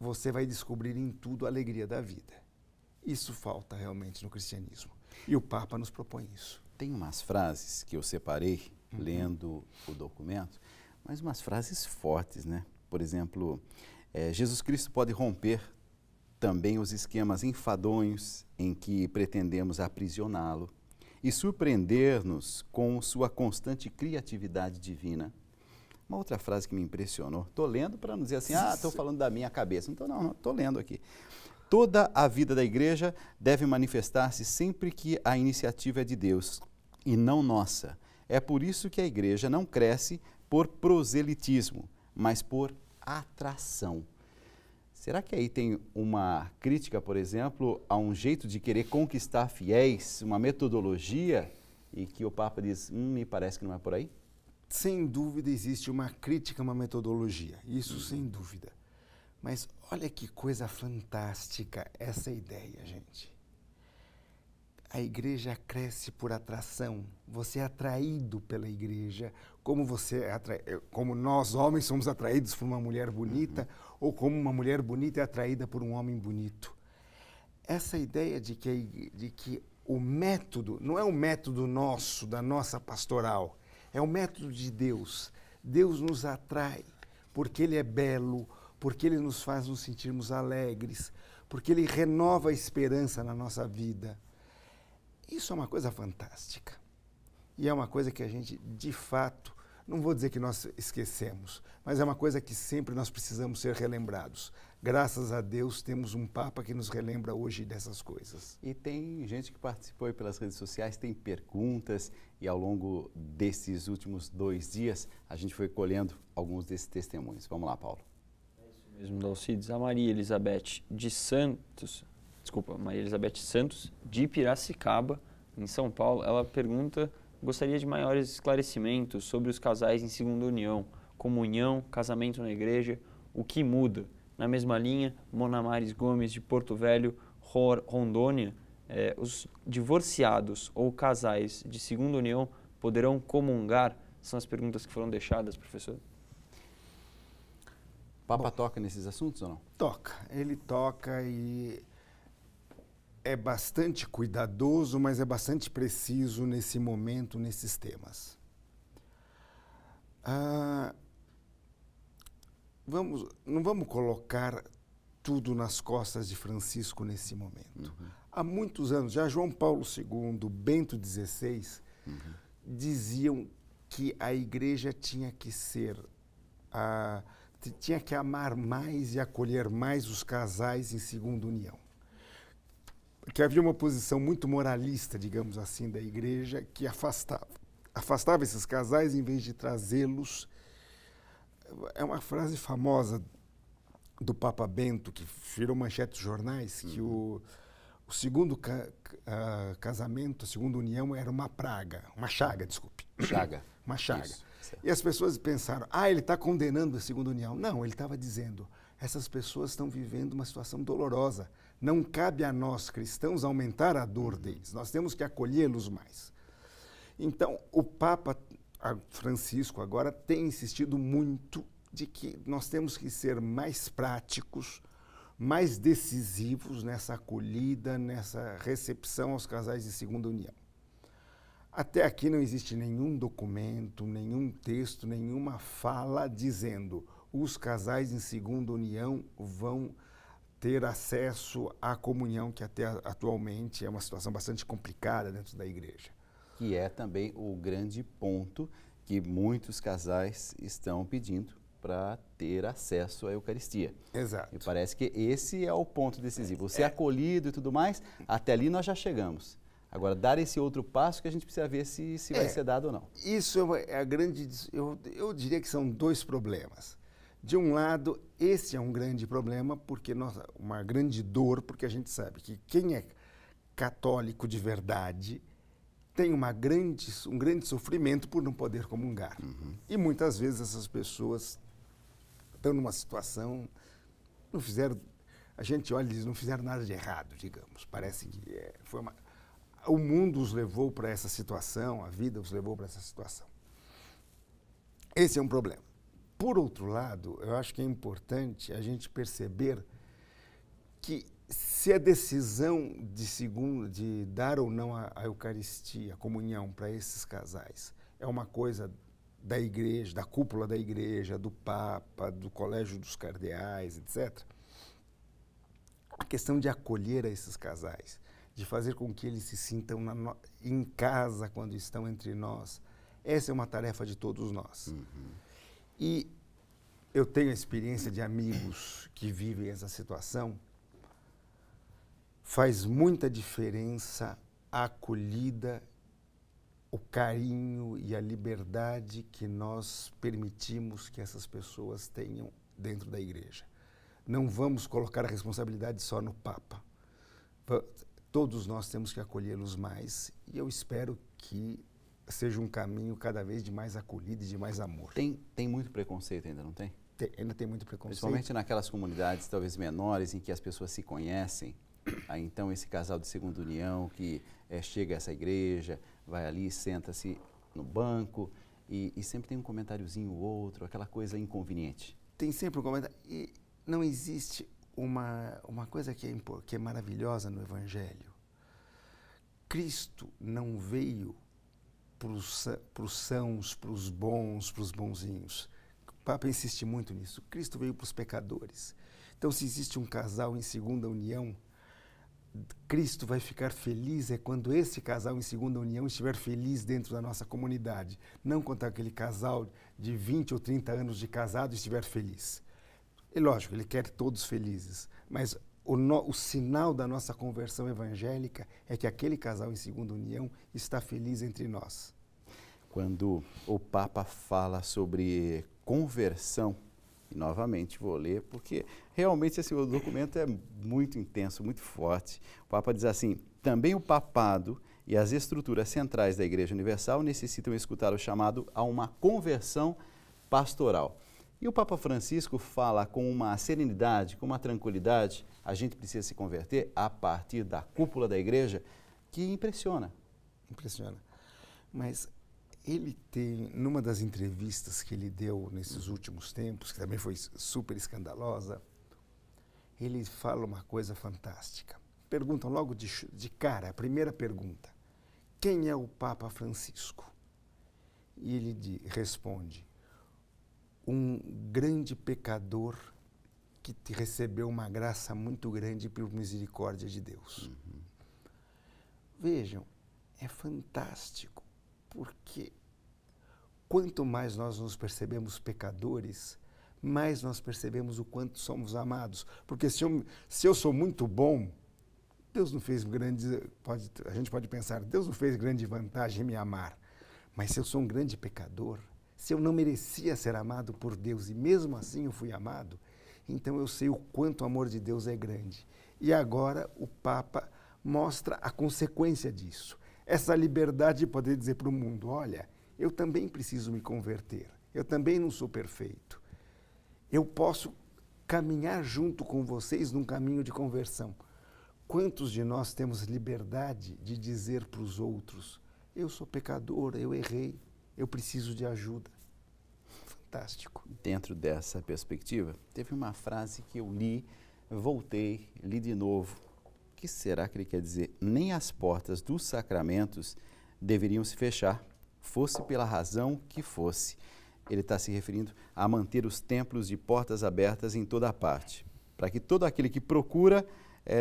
você vai descobrir em tudo a alegria da vida. Isso falta realmente no cristianismo. E o Papa nos propõe isso. Tem umas frases que eu separei lendo o documento, mas umas frases fortes, né? Por exemplo, Jesus Cristo pode romper também os esquemas enfadonhos em que pretendemos aprisioná-lo e surpreender-nos com sua constante criatividade divina. Uma outra frase que me impressionou, estou lendo para não dizer assim, estou falando da minha cabeça, então não, estou lendo aqui. Toda a vida da igreja deve manifestar-se sempre que a iniciativa é de Deus e não nossa. É por isso que a igreja não cresce por proselitismo, mas por atração. Será que aí tem uma crítica, por exemplo, a um jeito de querer conquistar fiéis, uma metodologia, e que o Papa diz, me parece que não é por aí? Sem dúvida existe uma crítica a uma metodologia, isso sem dúvida. Mas olha que coisa fantástica essa ideia, gente. A igreja cresce por atração, você é atraído pela igreja, como nós homens somos atraídos por uma mulher bonita, ou como uma mulher bonita é atraída por um homem bonito. Essa ideia de que o método, não é o método nosso, da nossa pastoral, é o método de Deus. Deus nos atrai porque Ele é belo, porque Ele nos faz nos sentirmos alegres, porque Ele renova a esperança na nossa vida. Isso é uma coisa fantástica. E é uma coisa que a gente, de fato, não vou dizer que nós esquecemos, mas é uma coisa que sempre nós precisamos ser relembrados. Graças a Deus temos um Papa que nos relembra hoje dessas coisas. E tem gente que participou aí pelas redes sociais, tem perguntas, e ao longo desses últimos 2 dias a gente foi colhendo alguns desses testemunhos. Vamos lá, Paulo. É isso mesmo, Dalcides. A Maria Elizabeth Santos, de Piracicaba, em São Paulo, ela pergunta, gostaria de maiores esclarecimentos sobre os casais em segunda união, comunhão, casamento na igreja, o que muda? Na mesma linha, Monamares Gomes, de Porto Velho, Rondônia, os divorciados ou casais de segunda união poderão comungar? São as perguntas que foram deixadas, professor. O Papa toca nesses assuntos ou não? Toca. Ele toca e é bastante cuidadoso, mas é bastante preciso nesse momento, nesses temas. Não vamos colocar tudo nas costas de Francisco nesse momento. Há muitos anos, já João Paulo II, Bento XVI, diziam que a igreja tinha que tinha que amar mais e acolher mais os casais em segunda união. Porque havia uma posição muito moralista, digamos assim, da igreja, que afastava esses casais em vez de trazê-los. É uma frase famosa do Papa Bento, que virou manchete dos jornais, que o segundo casamento, a segunda união era uma praga, uma chaga, desculpe. Chaga. Uma chaga. Isso, e as pessoas pensaram, ele está condenando a segunda união. Não, ele estava dizendo, essas pessoas estão vivendo uma situação dolorosa. Não cabe a nós, cristãos, aumentar a dor deles. Nós temos que acolhê-los mais. Então, o Papa Francisco agora tem insistido muito de que nós temos que ser mais práticos, mais decisivos nessa acolhida, nessa recepção aos casais de segunda união. Até aqui não existe nenhum documento, nenhum texto, nenhuma fala dizendo os casais em segunda união vão ter acesso à comunhão, que até atualmente é uma situação bastante complicada dentro da igreja. Que é também o grande ponto que muitos casais estão pedindo para ter acesso à Eucaristia. Exato. E parece que esse é o ponto decisivo. Ser acolhido e tudo mais, até ali nós já chegamos. Agora, dar esse outro passo que a gente precisa ver se vai ser dado ou não. Isso é a grande... Eu diria que são dois problemas. De um lado, esse é um grande problema, porque uma grande dor, porque a gente sabe que quem é católico de verdade tem um grande sofrimento por não poder comungar. E muitas vezes essas pessoas estão numa situação, não fizeram... A gente olha e diz, não fizeram nada de errado, digamos. Parece que o mundo os levou para essa situação, a vida os levou para essa situação. Esse é um problema. Por outro lado, eu acho que é importante a gente perceber que se a decisão de dar ou não a Eucaristia, a comunhão para esses casais, é uma coisa da igreja, da cúpula da igreja, do Papa, do Colégio dos Cardeais, etc., a questão de acolher a esses casais, de fazer com que eles se sintam em casa quando estão entre nós, essa é uma tarefa de todos nós. E eu tenho a experiência de amigos que vivem essa situação. Faz muita diferença a acolhida, o carinho e a liberdade que nós permitimos que essas pessoas tenham dentro da igreja. Não vamos colocar a responsabilidade só no Papa. Todos nós temos que acolhê-los mais e eu espero que seja um caminho cada vez de mais acolhida e de mais amor. Tem muito preconceito ainda, não tem? Ainda tem muito preconceito. Principalmente naquelas comunidades talvez menores em que as pessoas se conhecem. Aí, então esse casal de segunda união que chega a essa igreja, vai ali, senta-se no banco e sempre tem um comentáriozinho ou outro, aquela coisa inconveniente. Tem sempre um comentário. E não existe uma coisa que é maravilhosa no Evangelho. Cristo não veio para os sãos, para os bons, para os bonzinhos. O Papa insiste muito nisso. Cristo veio para os pecadores. Então, se existe um casal em segunda união, Cristo vai ficar feliz quando esse casal em segunda união estiver feliz dentro da nossa comunidade. Não quando aquele casal de 20 ou 30 anos de casado estiver feliz. E lógico, ele quer todos felizes, mas o sinal da nossa conversão evangélica é que aquele casal em segunda união está feliz entre nós. Quando o Papa fala sobre conversão, e novamente vou ler, porque realmente o documento é muito intenso, muito forte. O Papa diz assim: também o papado e as estruturas centrais da Igreja Universal necessitam escutar o chamado a uma conversão pastoral. E o Papa Francisco fala com uma serenidade, com uma tranquilidade, a gente precisa se converter a partir da cúpula da igreja, que impressiona. Impressiona. Mas Ele tem, numa das entrevistas que ele deu nesses últimos tempos, que também foi super escandalosa, ele fala uma coisa fantástica. Perguntam logo de cara, a primeira pergunta, quem é o Papa Francisco? E ele responde, um grande pecador que recebeu uma graça muito grande por misericórdia de Deus. Vejam, é fantástico, porque quanto mais nós nos percebemos pecadores, mais nós percebemos o quanto somos amados. Porque se eu sou muito bom, Deus não fez a gente pode pensar, Deus não fez grande vantagem em me amar. Mas se eu sou um grande pecador, se eu não merecia ser amado por Deus e mesmo assim eu fui amado, então eu sei o quanto o amor de Deus é grande. E agora o Papa mostra a consequência disso. Essa liberdade de poder dizer para o mundo, olha, eu também preciso me converter, eu também não sou perfeito. Eu posso caminhar junto com vocês num caminho de conversão. Quantos de nós temos liberdade de dizer para os outros, eu sou pecador, eu errei, eu preciso de ajuda? Fantástico. Dentro dessa perspectiva, teve uma frase que eu li, voltei, li de novo. O que será que ele quer dizer? Nem as portas dos sacramentos deveriam se fechar, fosse pela razão que fosse. Ele está se referindo a manter os templos de portas abertas em toda a parte, para que todo aquele que procura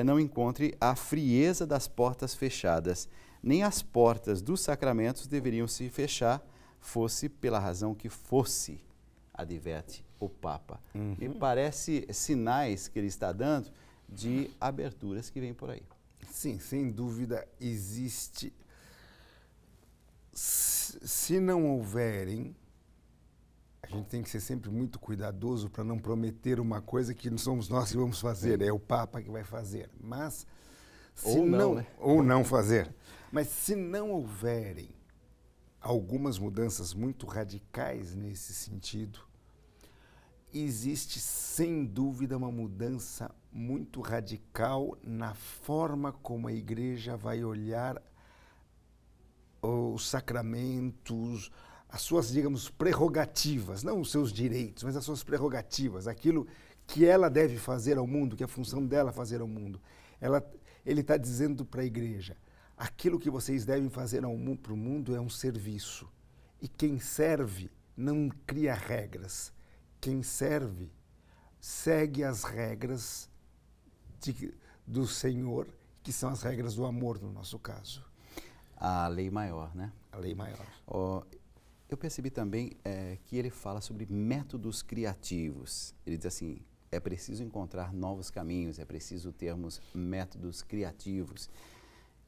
não encontre a frieza das portas fechadas. Nem as portas dos sacramentos deveriam se fechar, fosse pela razão que fosse, adverte o Papa. Me parece sinais que ele está dando de aberturas que vêm por aí. Sim, sem dúvida existe. Se não houverem, a gente tem que ser sempre muito cuidadoso para não prometer uma coisa que não somos nós que vamos fazer, é o Papa que vai fazer. Mas se ou não fazer. Mas se não houverem algumas mudanças muito radicais nesse sentido, existe sem dúvida uma mudança muito radical na forma como a Igreja vai olhar os sacramentos, as suas, digamos, prerrogativas, não os seus direitos, mas as suas prerrogativas, aquilo que ela deve fazer ao mundo, que é a função dela fazer ao mundo. Ele está dizendo para a Igreja, aquilo que vocês devem fazer para o mundo é um serviço. E quem serve não cria regras. Quem serve segue as regras do Senhor, que são as regras do amor, no nosso caso. A lei maior, né? A lei maior. Eu percebi também que ele fala sobre métodos criativos. Ele diz assim, é preciso encontrar novos caminhos, é preciso termos métodos criativos.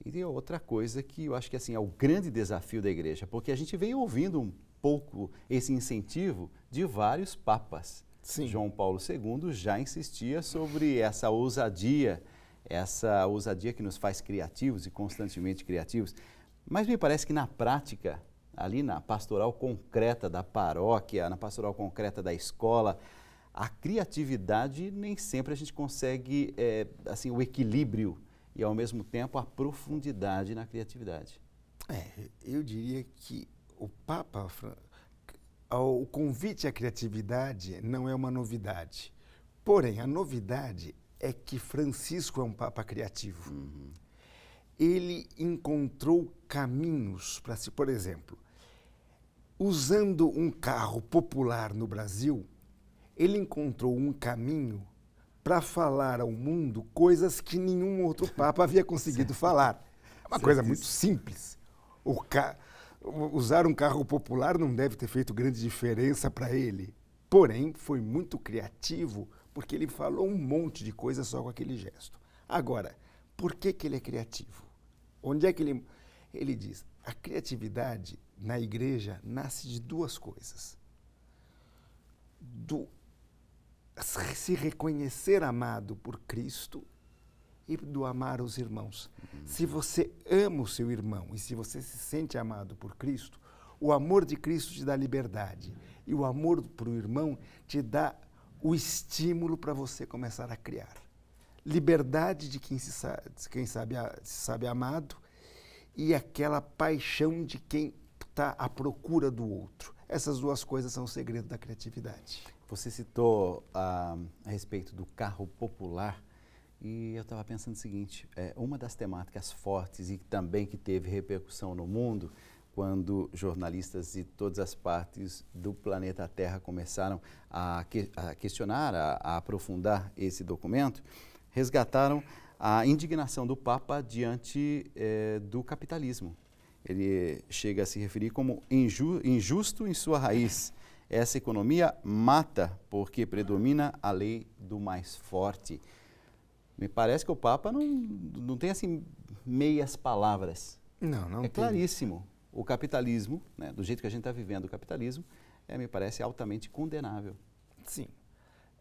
E tem outra coisa que eu acho que assim, é o grande desafio da Igreja, porque a gente vem ouvindo um pouco esse incentivo de vários papas. Sim. João Paulo II já insistia sobre essa ousadia que nos faz criativos e constantemente criativos. Mas me parece que na prática, ali na pastoral concreta da paróquia, na pastoral concreta da escola, a criatividade nem sempre a gente consegue assim, o equilíbrio e ao mesmo tempo a profundidade na criatividade. Eu diria que o Papa, o convite à criatividade não é uma novidade. Porém, a novidade é que Francisco é um Papa criativo. Ele encontrou caminhos para se, por exemplo, usando um carro popular no Brasil, ele encontrou um caminho para falar ao mundo coisas que nenhum outro Papa havia conseguido falar. É uma coisa muito simples. Usar um carro popular não deve ter feito grande diferença para ele. Porém, foi muito criativo, porque ele falou um monte de coisa só com aquele gesto. Agora, por que ele é criativo? Onde é que ele diz? A criatividade na Igreja nasce de duas coisas. Se reconhecer amado por Cristo e do amar os irmãos. Se você ama o seu irmão e se você se sente amado por Cristo, o amor de Cristo te dá liberdade e o amor para o irmão te dá o estímulo para você começar a criar. Liberdade de quem se sabe amado e aquela paixão de quem está à procura do outro. Essas duas coisas são o segredo da criatividade. Você citou a respeito do carro popular e eu estava pensando o seguinte, uma das temáticas fortes e também que teve repercussão no mundo, quando jornalistas de todas as partes do planeta Terra começaram a questionar, a aprofundar esse documento, resgataram a indignação do Papa diante do capitalismo. Ele chega a se referir como injusto em sua raiz. Essa economia mata porque predomina a lei do mais forte. Me parece que o Papa não tem assim meias palavras. Não tem. Claríssimo. O capitalismo, né, do jeito que a gente está vivendo o capitalismo, me parece altamente condenável. Sim.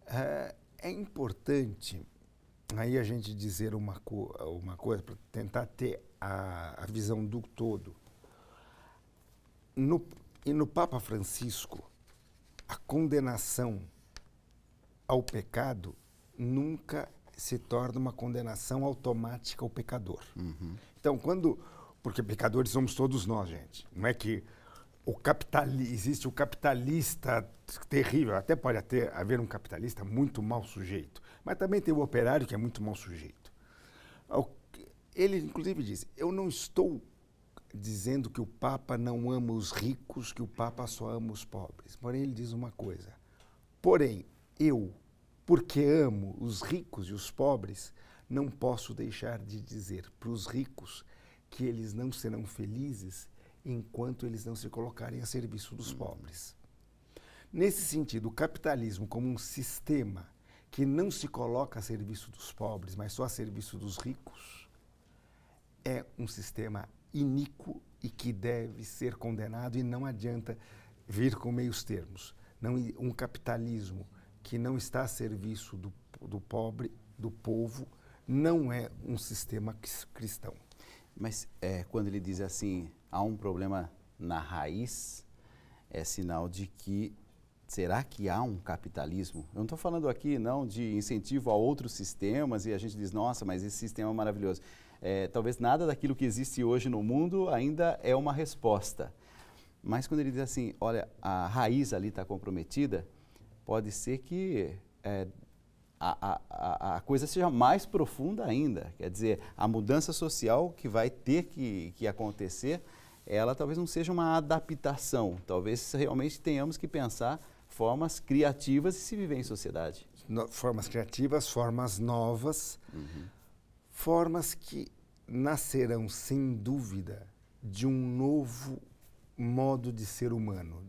É importante aí a gente dizer uma coisa para tentar ter a visão do todo. No Papa Francisco, a condenação ao pecado nunca se torna uma condenação automática ao pecador. Uhum. Então, porque pecadores somos todos nós, gente. Não é que existe o capitalista terrível, até pode haver um capitalista muito mal sujeito, mas também tem o operário que é muito mal sujeito. Ele, inclusive, diz, eu não estou dizendo que o Papa não ama os ricos, que o Papa só ama os pobres. Porém, ele diz uma coisa, porém, eu, porque amo os ricos e os pobres, não posso deixar de dizer para os ricos que eles não serão felizes enquanto eles não se colocarem a serviço dos pobres. Nesse sentido, o capitalismo como um sistema que não se coloca a serviço dos pobres, mas só a serviço dos ricos, é um sistema iníquo e que deve ser condenado e não adianta vir com meios termos. Um capitalismo que não está a serviço do pobre, do povo, não é um sistema cristão. Mas quando ele diz assim, há um problema na raiz, é sinal de que, será que há um capitalismo? Eu não estou falando aqui não de incentivo a outros sistemas e a gente diz, nossa, mas esse sistema é maravilhoso. Talvez nada daquilo que existe hoje no mundo ainda é uma resposta. Mas quando ele diz assim, olha, a raiz ali está comprometida, pode ser que a coisa seja mais profunda ainda. Quer dizer, a mudança social que vai ter que acontecer, ela talvez não seja uma adaptação. Talvez realmente tenhamos que pensar formas criativas de se viver em sociedade. Formas criativas, formas novas, formas que nascerão, sem dúvida, de um novo modo de ser humano.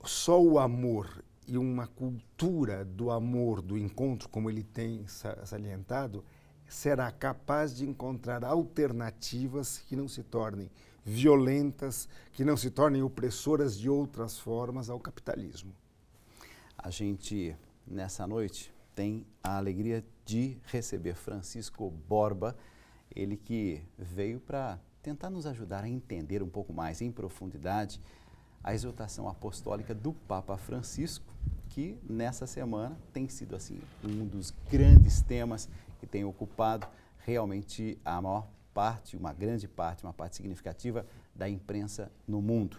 Só o amor e uma cultura do amor, do encontro, como ele tem salientado, será capaz de encontrar alternativas que não se tornem violentas, que não se tornem opressoras de outras formas ao capitalismo. A gente, nessa noite, tem a alegria de receber Francisco Borba, ele que veio para tentar nos ajudar a entender um pouco mais em profundidade a exortação apostólica do Papa Francisco, que nessa semana tem sido assim um dos grandes temas que tem ocupado realmente a maior parte, uma parte significativa da imprensa no mundo.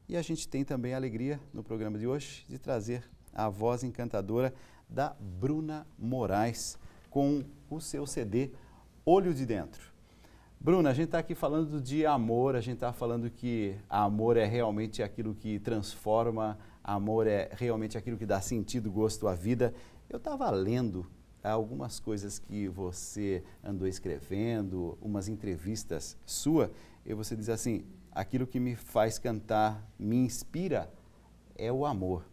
E a gente tem também a alegria no programa de hoje de trazer a voz encantadora da Bruna Moraes com o seu CD Olho de Dentro. Bruna, a gente está aqui falando de amor, a gente está falando que amor é realmente aquilo que transforma, amor é realmente aquilo que dá sentido, gosto à vida. Eu estava lendo algumas coisas que você andou escrevendo, umas entrevistas sua, e você diz assim, aquilo que me faz cantar, me inspira, é o amor.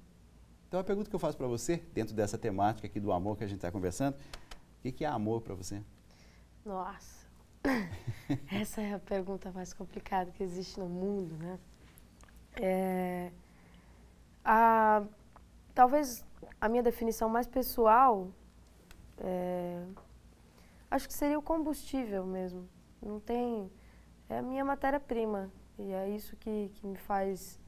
Então a pergunta que eu faço para você, dentro dessa temática aqui do amor que a gente está conversando, o que é amor para você? Nossa! Essa é a pergunta mais complicada que existe no mundo, né? Talvez a minha definição mais pessoal, acho que seria o combustível mesmo. Não tem, é a minha matéria-prima e é isso que me faz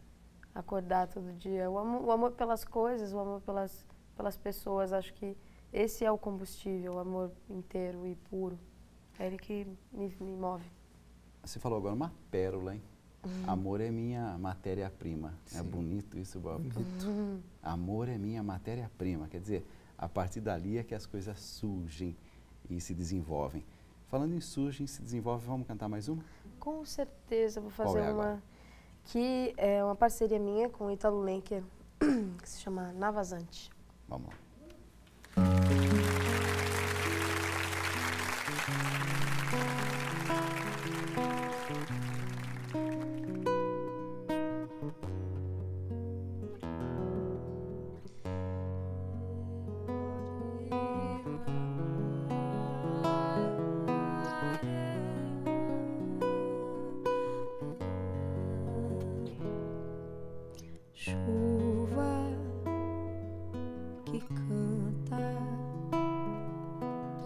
acordar todo dia. O amor pelas coisas, o amor pelas pessoas, acho que esse é o combustível, o amor inteiro e puro. É ele que me move. Você falou agora uma pérola, hein? Amor é minha matéria-prima. É bonito isso, Bob? Amor é minha matéria-prima. Quer dizer, a partir dali é que as coisas surgem e se desenvolvem. Falando em surgem e se desenvolvem, vamos cantar mais uma? Com certeza, vou fazer Qual é uma agora? que é uma parceria minha com o Ítalo Lenker, que se chama Na Vazante. Vamos lá. Chuva que canta,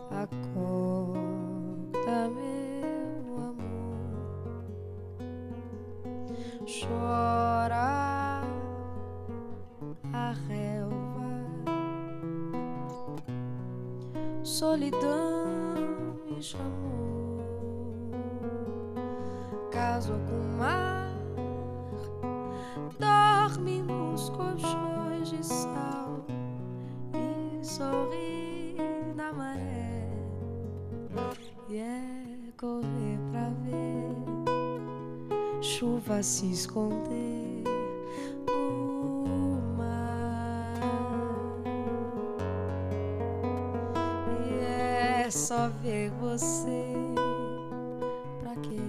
acorda meu amor, chora a relva, solidão me chamou, caso algum mar dorme nos colchões de sal e sorri na maré, e é correr pra ver chuva se esconder no mar, e é só ver você pra querer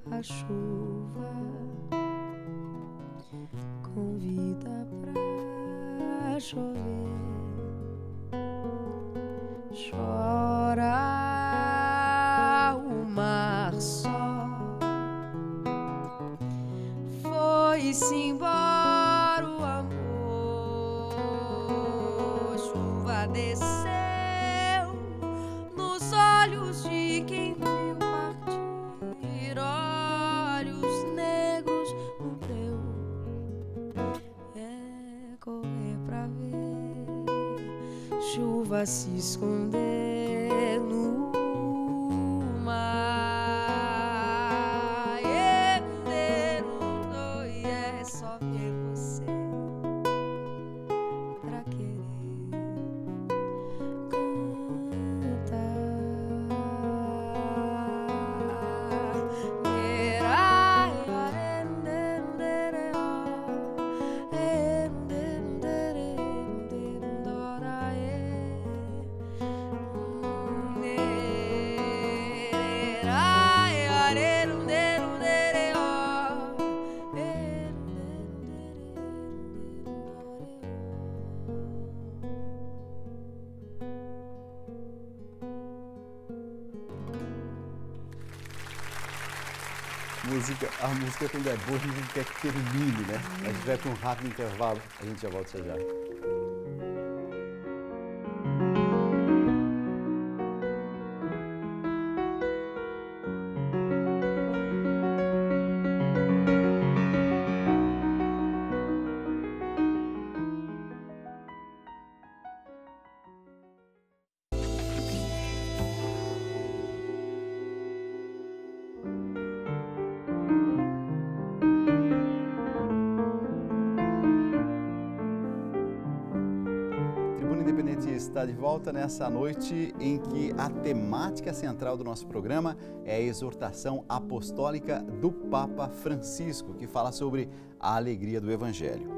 a chuva convida pra chover, chora o mar só, foi-se embora o amor, chuva desceu nos olhos de quem viu partir, olhos negros no breu, é correr pra ver chuva se esconder no mar, e é só ver você pra querer cantar. A música quando é boa, a gente quer que termine, né? A gente vai para um rápido intervalo, a gente já volta já. Está de volta nessa noite em que a temática central do nosso programa é a exortação apostólica do Papa Francisco, que fala sobre a alegria do Evangelho.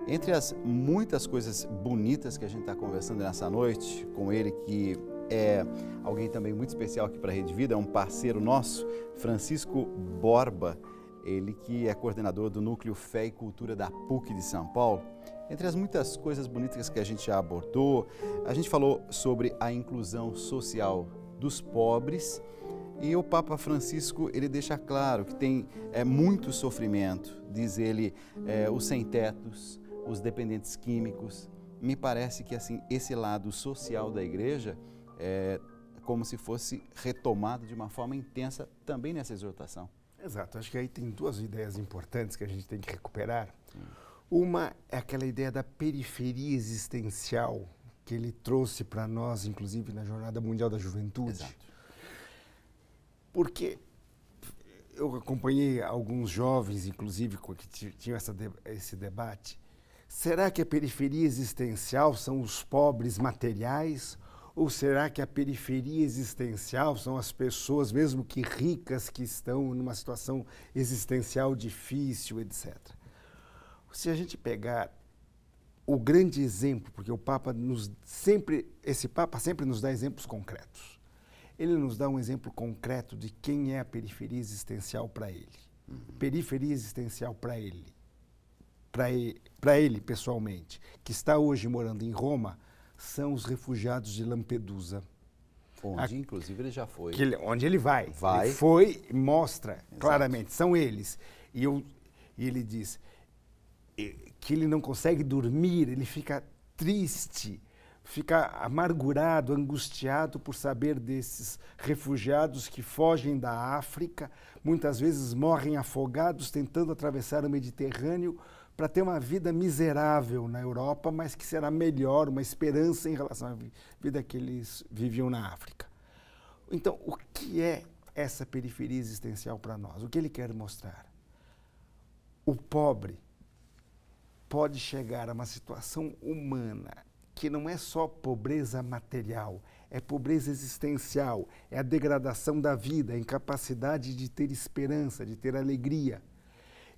Entre as muitas coisas bonitas que a gente está conversando nessa noite, com ele que é alguém também muito especial aqui para a Rede Vida, é um parceiro nosso, Francisco Borba, ele que é coordenador do Núcleo Fé e Cultura da PUC de São Paulo. Entre as muitas coisas bonitas que a gente já abordou, a gente falou sobre a inclusão social dos pobres E o Papa Francisco, ele deixa claro que tem muito sofrimento, diz ele, os sem-tetos, os dependentes químicos. Me parece que assim, esse lado social da igreja é como se fosse retomado de uma forma intensa também nessa exortação. Exato, acho que aí tem duas ideias importantes que a gente tem que recuperar. Uma é aquela ideia da periferia existencial que ele trouxe para nós, inclusive na Jornada Mundial da Juventude. Exato. Porque eu acompanhei alguns jovens, inclusive, que tinham esse debate. Será que a periferia existencial são os pobres materiais? Ou será que a periferia existencial são as pessoas, mesmo que ricas, que estão numa situação existencial difícil, etc.? Se a gente pegar o grande exemplo, porque o Papa esse Papa sempre nos dá exemplos concretos. Ele nos dá um exemplo concreto de quem é a periferia existencial para ele. Periferia existencial para ele. Para ele, pessoalmente, que está hoje morando em Roma, são os refugiados de Lampedusa. Onde, inclusive, ele já foi. Onde ele vai. Vai. Ele foi e mostra. Exato. Claramente, são eles. E ele diz que ele não consegue dormir, ele fica triste, fica amargurado, angustiado por saber desses refugiados que fogem da África, muitas vezes morrem afogados tentando atravessar o Mediterrâneo para ter uma vida miserável na Europa, mas que será melhor, uma esperança em relação à vida que eles viviam na África. Então, o que é essa periferia existencial para nós? O que ele quer mostrar? O pobre pode chegar a uma situação humana que não é só pobreza material, é pobreza existencial, é a degradação da vida, a incapacidade de ter esperança, de ter alegria.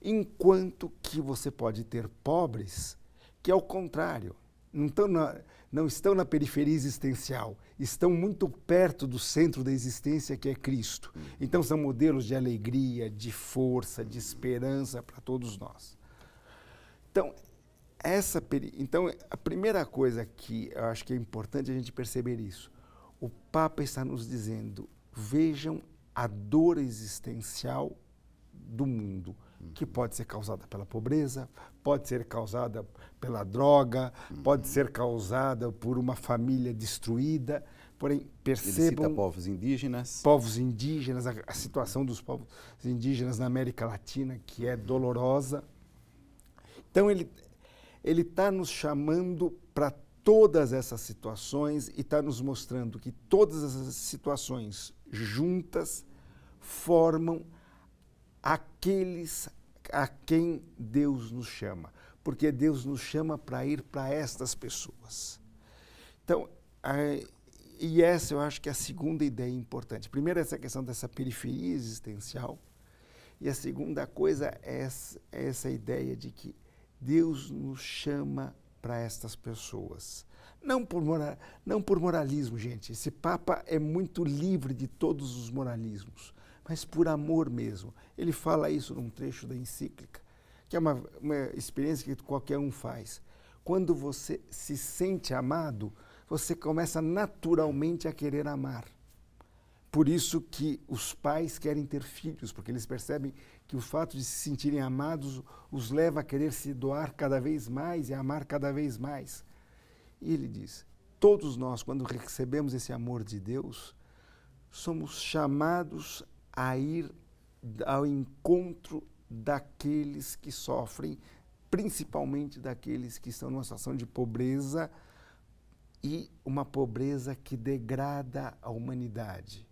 Enquanto que você pode ter pobres que, ao contrário, não estão na periferia existencial, estão muito perto do centro da existência, que é Cristo. Então são modelos de alegria, de força, de esperança para todos nós. Então, a primeira coisa que eu acho que é importante a gente perceber isso, o Papa está nos dizendo, vejam a dor existencial do mundo, que pode ser causada pela pobreza, pode ser causada pela droga, pode ser causada por uma família destruída, porém, percebam... Ele cita povos indígenas. Povos indígenas, a situação dos povos indígenas na América Latina, que é dolorosa. Então, ele está nos chamando para todas essas situações e está nos mostrando que todas essas situações juntas formam aqueles a quem Deus nos chama, porque Deus nos chama para ir para estas pessoas. Então, e essa eu acho que é a segunda ideia importante. Primeiro, essa questão dessa periferia existencial, e a segunda coisa é essa ideia de que Deus nos chama para estas pessoas. Não por moralismo, gente. Esse Papa é muito livre de todos os moralismos, mas por amor mesmo. Ele fala isso num trecho da encíclica, que é uma experiência que qualquer um faz. Quando você se sente amado, você começa naturalmente a querer amar. Por isso que os pais querem ter filhos, porque eles percebem que o fato de se sentirem amados os leva a querer se doar cada vez mais e a amar cada vez mais. E ele diz, todos nós, quando recebemos esse amor de Deus, somos chamados a ir ao encontro daqueles que sofrem, principalmente daqueles que estão numa situação de pobreza e uma pobreza que degrada a humanidade.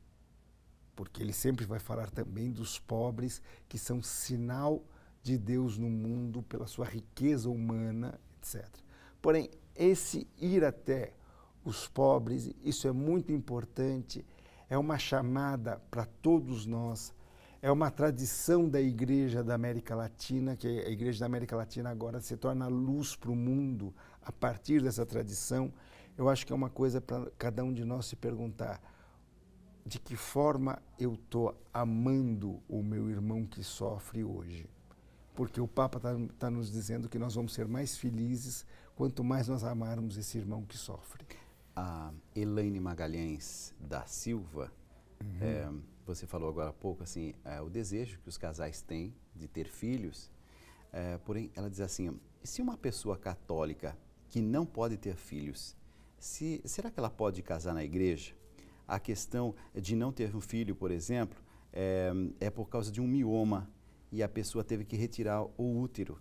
Porque ele sempre vai falar também dos pobres, que são sinal de Deus no mundo pela sua riqueza humana, etc. Porém, esse ir até os pobres, isso é muito importante, é uma chamada para todos nós, é uma tradição da Igreja da América Latina, que a Igreja da América Latina agora se torna luz para o mundo a partir dessa tradição. Eu acho que é uma coisa para cada um de nós se perguntar, de que forma eu estou amando o meu irmão que sofre hoje? Porque o Papa está nos dizendo que nós vamos ser mais felizes quanto mais nós amarmos esse irmão que sofre. A Elaine Magalhães da Silva Você falou agora há pouco, assim, o desejo que os casais têm de ter filhos, porém, ela diz assim, se uma pessoa católica que não pode ter filhos, será que ela pode casar na igreja? A questão de não ter um filho, por exemplo, é por causa de um mioma e a pessoa teve que retirar o útero.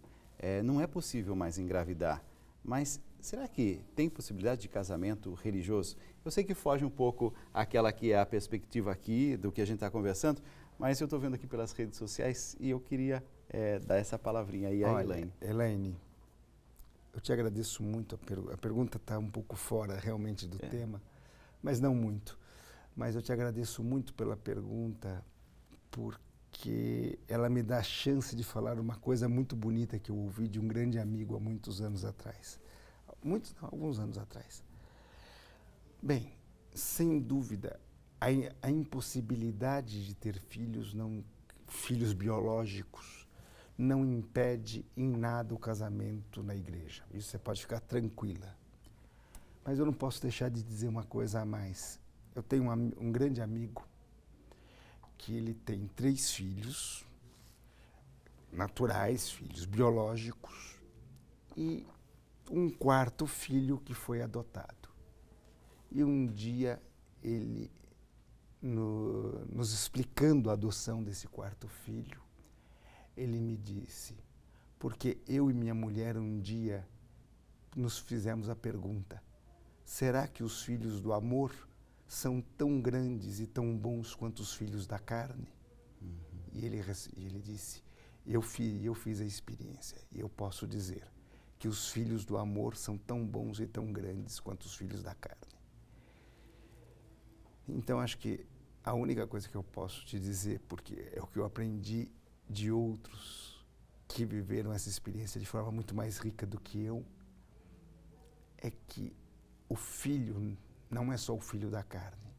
Não é possível mais engravidar, mas será que tem possibilidade de casamento religioso? Eu sei que foge um pouco aquela que é a perspectiva aqui do que a gente está conversando, mas eu estou vendo aqui pelas redes sociais e eu queria dar essa palavrinha aí a Elaine. Elaine, eu te agradeço muito. A pergunta está um pouco fora realmente do tema, mas não muito. Mas eu te agradeço muito pela pergunta, porque ela me dá a chance de falar uma coisa muito bonita que eu ouvi de um grande amigo há muitos anos atrás. Alguns anos atrás. Bem, sem dúvida, a impossibilidade de ter filhos biológicos, não impede em nada o casamento na igreja. Isso você pode ficar tranquila. Mas eu não posso deixar de dizer uma coisa a mais. Eu tenho um grande amigo que ele tem 3 filhos naturais, filhos biológicos, e um 4º filho que foi adotado. E um dia ele, nos explicando a adoção desse 4º filho, ele me disse, porque eu e minha mulher um dia nos fizemos a pergunta, será que os filhos do amor são tão grandes e tão bons quanto os filhos da carne? E ele disse, eu fiz a experiência e eu posso dizer que os filhos do amor são tão bons e tão grandes quanto os filhos da carne. Então, acho que a única coisa que eu posso te dizer, porque é o que eu aprendi de outros que viveram essa experiência de forma muito mais rica do que eu, é que o filho não é só o filho da carne.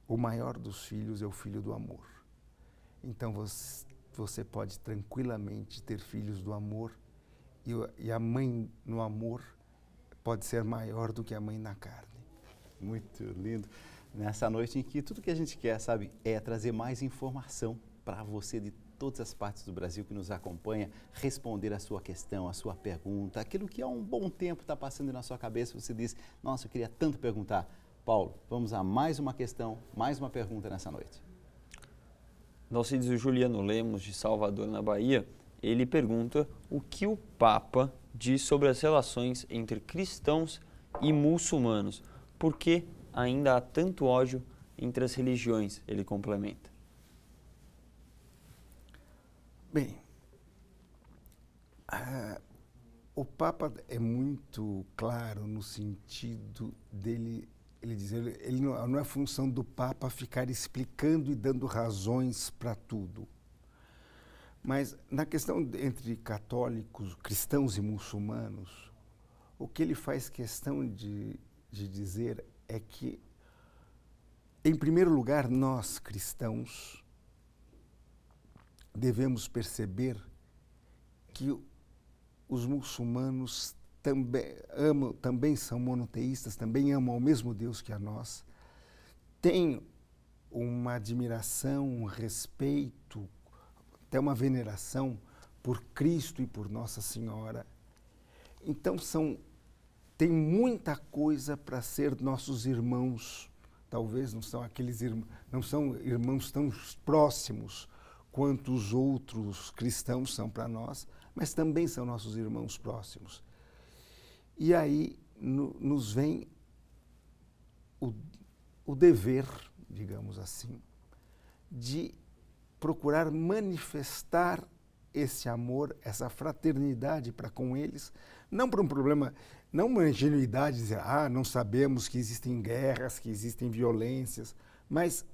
O maior dos filhos é o filho do amor. Então, você pode tranquilamente ter filhos do amor e a mãe no amor pode ser maior do que a mãe na carne. Muito lindo. Nessa noite em que tudo que a gente quer, sabe, é trazer mais informação para você de todas as partes do Brasil que nos acompanha, responder a sua questão, a sua pergunta, aquilo que há um bom tempo está passando na sua cabeça, você diz, nossa, eu queria tanto perguntar. Paulo, vamos a mais uma questão, mais uma pergunta nessa noite. Dalcides Juliano Lemos, de Salvador, na Bahia, ele pergunta o que o Papa diz sobre as relações entre cristãos e muçulmanos. Por que ainda há tanto ódio entre as religiões? Ele complementa. Bem, o Papa é muito claro no sentido dele, ele diz, ele não é função do Papa ficar explicando e dando razões para tudo. Mas na questão entre católicos, cristãos e muçulmanos, o que ele faz questão de dizer é que, em primeiro lugar, nós cristãos devemos perceber que os muçulmanos também são monoteístas, também amam ao mesmo Deus que a nós, têm uma admiração, um respeito, até uma veneração por Cristo e por Nossa Senhora. Então tem muita coisa para ser nossos irmãos. Talvez não são irmãos tão próximos quanto os outros cristãos são para nós, mas também são nossos irmãos próximos. E aí nos vem o dever, digamos assim, de procurar manifestar esse amor, essa fraternidade para com eles, não por um problema, não uma ingenuidade de dizer, não sabemos que existem guerras, que existem violências, mas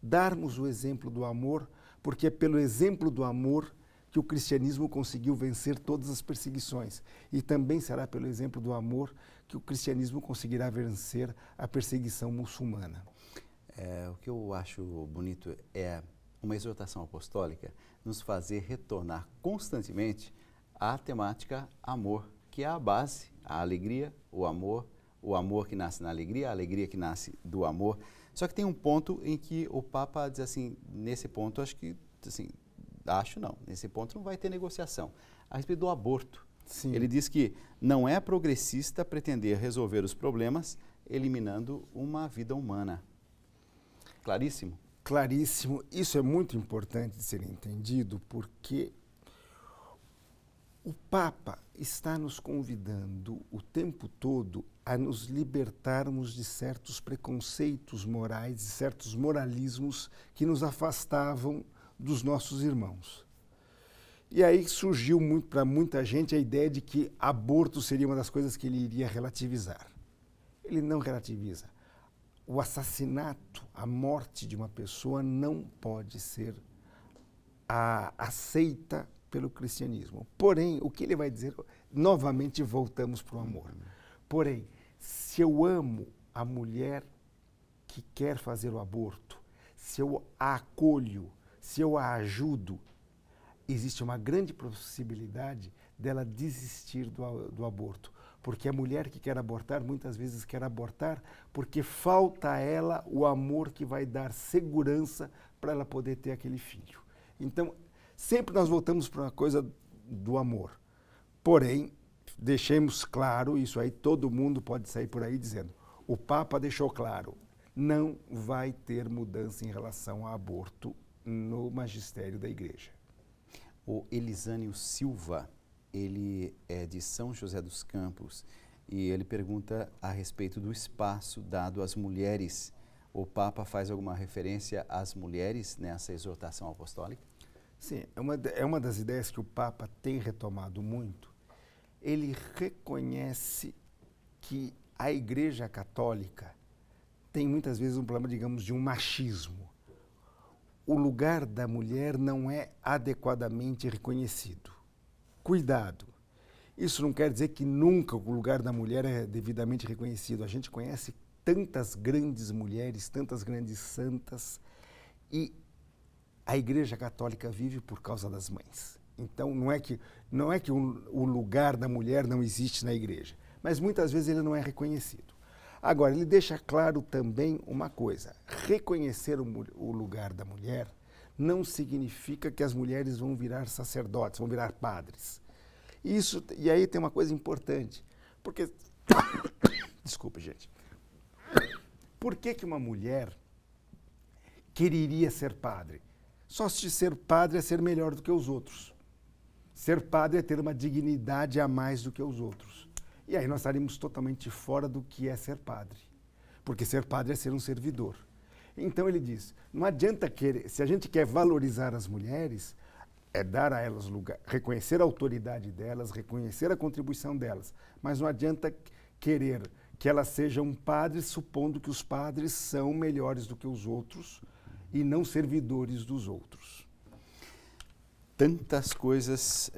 darmos o exemplo do amor, porque é pelo exemplo do amor que o cristianismo conseguiu vencer todas as perseguições. E também será pelo exemplo do amor que o cristianismo conseguirá vencer a perseguição muçulmana. O que eu acho bonito é uma exortação apostólica nos fazer retornar constantemente à temática amor, que é a base, a alegria, o amor, o amor que nasce na alegria, a alegria que nasce do amor. Só que tem um ponto em que o Papa diz assim, nesse ponto nesse ponto não vai ter negociação. A respeito do aborto. Sim. Ele diz que não é progressista pretender resolver os problemas eliminando uma vida humana. Claríssimo? Claríssimo. Isso é muito importante de ser entendido, porque o Papa está nos convidando o tempo todo a nos libertarmos de certos preconceitos morais, de certos moralismos que nos afastavam dos nossos irmãos. E aí surgiu para muita gente a ideia de que aborto seria uma das coisas que ele iria relativizar. Ele não relativiza. O assassinato, a morte de uma pessoa não pode ser aceita pelo cristianismo. Porém, o que ele vai dizer, novamente voltamos para o amor. Porém, se eu amo a mulher que quer fazer o aborto, se eu a acolho, se eu a ajudo, existe uma grande possibilidade dela desistir do aborto. Porque a mulher que quer abortar, muitas vezes quer abortar porque falta a ela o amor que vai dar segurança para ela poder ter aquele filho. Então, sempre nós voltamos para uma coisa do amor. Porém, deixemos claro, isso aí todo mundo pode sair por aí dizendo, o Papa deixou claro, não vai ter mudança em relação ao aborto no magistério da Igreja. O Elisânio Silva, ele é de São José dos Campos e ele pergunta a respeito do espaço dado às mulheres. O Papa faz alguma referência às mulheres nessa exortação apostólica? Sim, é uma das ideias que o Papa tem retomado muito. Ele reconhece que a Igreja Católica tem muitas vezes um problema, digamos, de um machismo. O lugar da mulher não é adequadamente reconhecido. Cuidado! Isso não quer dizer que nunca o lugar da mulher é devidamente reconhecido. A gente conhece tantas grandes mulheres, tantas grandes santas, e a Igreja Católica vive por causa das mães. Então, não é que o lugar da mulher não existe na Igreja, mas muitas vezes ele não é reconhecido. Agora, ele deixa claro também uma coisa, reconhecer o lugar da mulher não significa que as mulheres vão virar sacerdotes, vão virar padres. E aí tem uma coisa importante, porque... Desculpe, gente. Por que uma mulher quereria ser padre? Só se ser padre é ser melhor do que os outros. Ser padre é ter uma dignidade a mais do que os outros. E aí nós estaríamos totalmente fora do que é ser padre. Porque ser padre é ser um servidor. Então ele diz, não adianta querer, se a gente quer valorizar as mulheres, é dar a elas lugar, reconhecer a autoridade delas, reconhecer a contribuição delas. Mas não adianta querer que elas sejam padres, supondo que os padres são melhores do que os outros e não servidores dos outros. Tantas coisas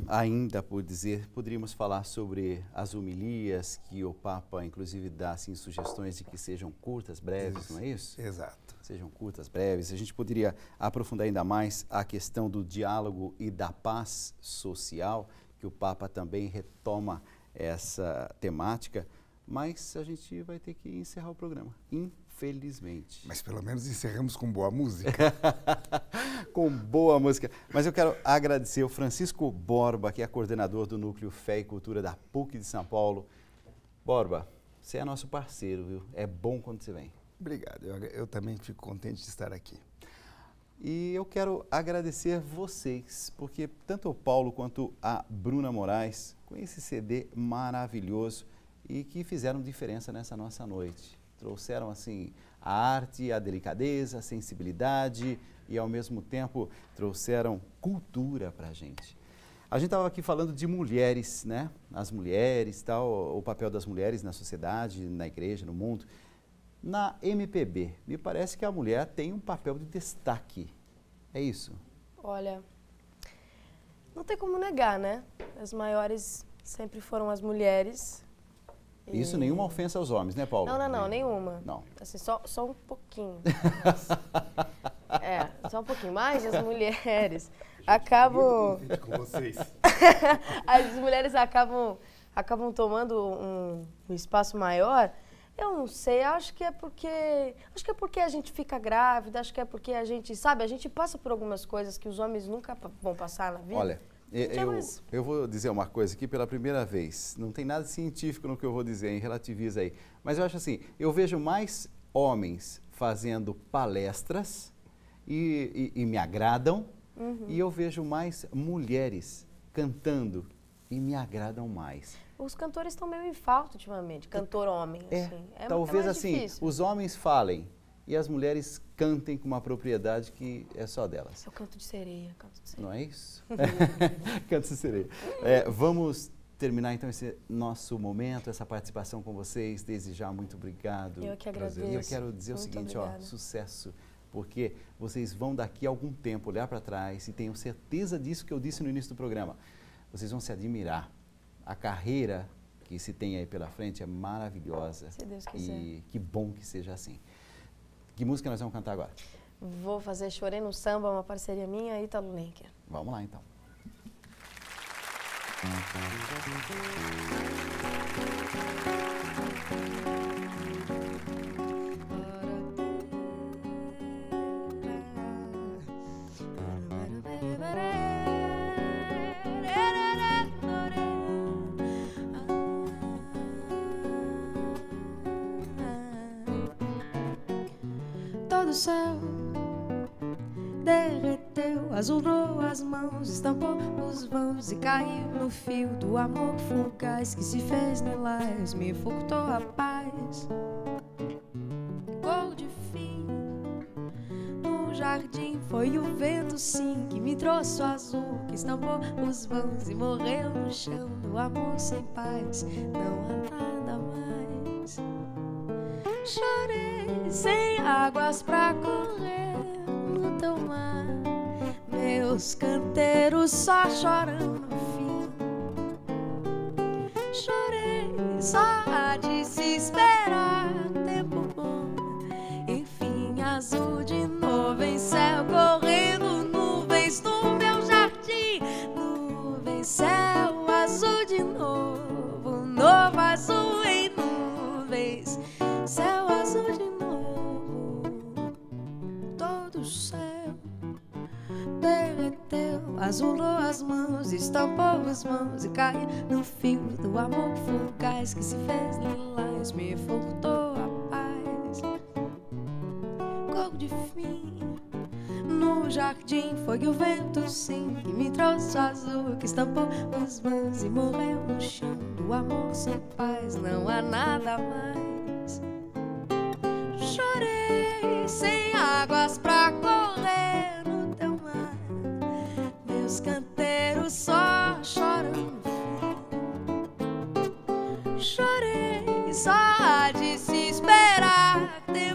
ainda por dizer. Poderíamos falar sobre as homilias, que o Papa, inclusive, dá assim, sugestões de que sejam curtas, breves, isso, não é isso? Exato. Sejam curtas, breves. A gente poderia aprofundar ainda mais a questão do diálogo e da paz social, que o Papa também retoma essa temática, mas a gente vai ter que encerrar o programa, infelizmente. Mas pelo menos encerramos com boa música. Com boa música. Mas eu quero agradecer o Francisco Borba, que é coordenador do Núcleo Fé e Cultura da PUC de São Paulo. Borba, você é nosso parceiro, viu? É bom quando você vem. Obrigado, eu também fico contente de estar aqui. E eu quero agradecer vocês, porque tanto o Paulo quanto a Bruna Moraes, com esse CD maravilhoso e que fizeram diferença nessa nossa noite. Trouxeram, assim, a arte, a delicadeza, a sensibilidade e, ao mesmo tempo, trouxeram cultura para a gente. A gente estava aqui falando de mulheres, né? As mulheres, tal, o papel das mulheres na sociedade, na igreja, no mundo. Na MPB, me parece que a mulher tem um papel de destaque. É isso? Olha, não tem como negar, né? As maiores sempre foram as mulheres. Isso, nenhuma ofensa aos homens, né, Paulo? Não, nenhuma. Não. Assim, só um pouquinho. Só um pouquinho. Mas as mulheres acabam... Com vocês. As mulheres acabam acabam tomando um espaço maior. Eu não sei, acho que é porque a gente fica grávida, acho que é porque a gente, sabe, a gente passa por algumas coisas que os homens nunca vão passar na vida. Olha, eu vou dizer uma coisa aqui pela primeira vez, não tem nada científico no que eu vou dizer, hein, relativiza aí, mas eu acho assim, eu vejo mais homens fazendo palestras e me agradam, e eu vejo mais mulheres cantando e me agradam mais. Os cantores estão meio em falta ultimamente, cantor homem. Assim. Talvez mais assim, difícil. os homens falem e as mulheres cantem com uma propriedade que é só delas. Eu canto de sereia, Não é isso? Canto de sereia. Vamos terminar então esse nosso momento, essa participação com vocês. Desde já, muito obrigado. Eu que agradeço. E eu quero dizer muito o seguinte, obrigada. sucesso, porque vocês vão daqui a algum tempo olhar para trás e tenho certeza disso que eu disse no início do programa. Vocês vão se admirar. A carreira que se tem aí pela frente é maravilhosa. Se Deus quiser. E que bom que seja assim. Que música nós vamos cantar agora? Vou fazer Chorei no Samba, uma parceria minha e Ítalo Lenker. Vamos lá então. Todo o céu derreteu, azulou as mãos, estampou os vãos e caiu no fio do amor fugaz que se fez lilás, me furtou a paz. Cor de fim no jardim, foi o vento sim que me trouxe o azul, que estampou os vãos e morreu no chão do amor sem paz. Não há nada mais. Chorei sem águas pra correr no teu mar, meus canteiros só choram no fim. Chorei só de se esperar tempo bom, enfim azul de nuvem, céu correndo, nuvens no meu jardim, nuvem, céu azul de novo, novo azul em nuvens. Céu azul de novo, todo o céu derreteu, azulou as mãos, estampou as mãos e caiu no fio do amor fugaz que se fez lilás, me furtou a paz. Cor de fim no jardim, foi o vento sim que me trouxe o azul, que estampou as mãos e morreu no chão do amor sem paz. Não há nada mais. Chorei sem águas pra correr no teu mar, meus canteiros só choram no fim. Chorei só de se esperar tempo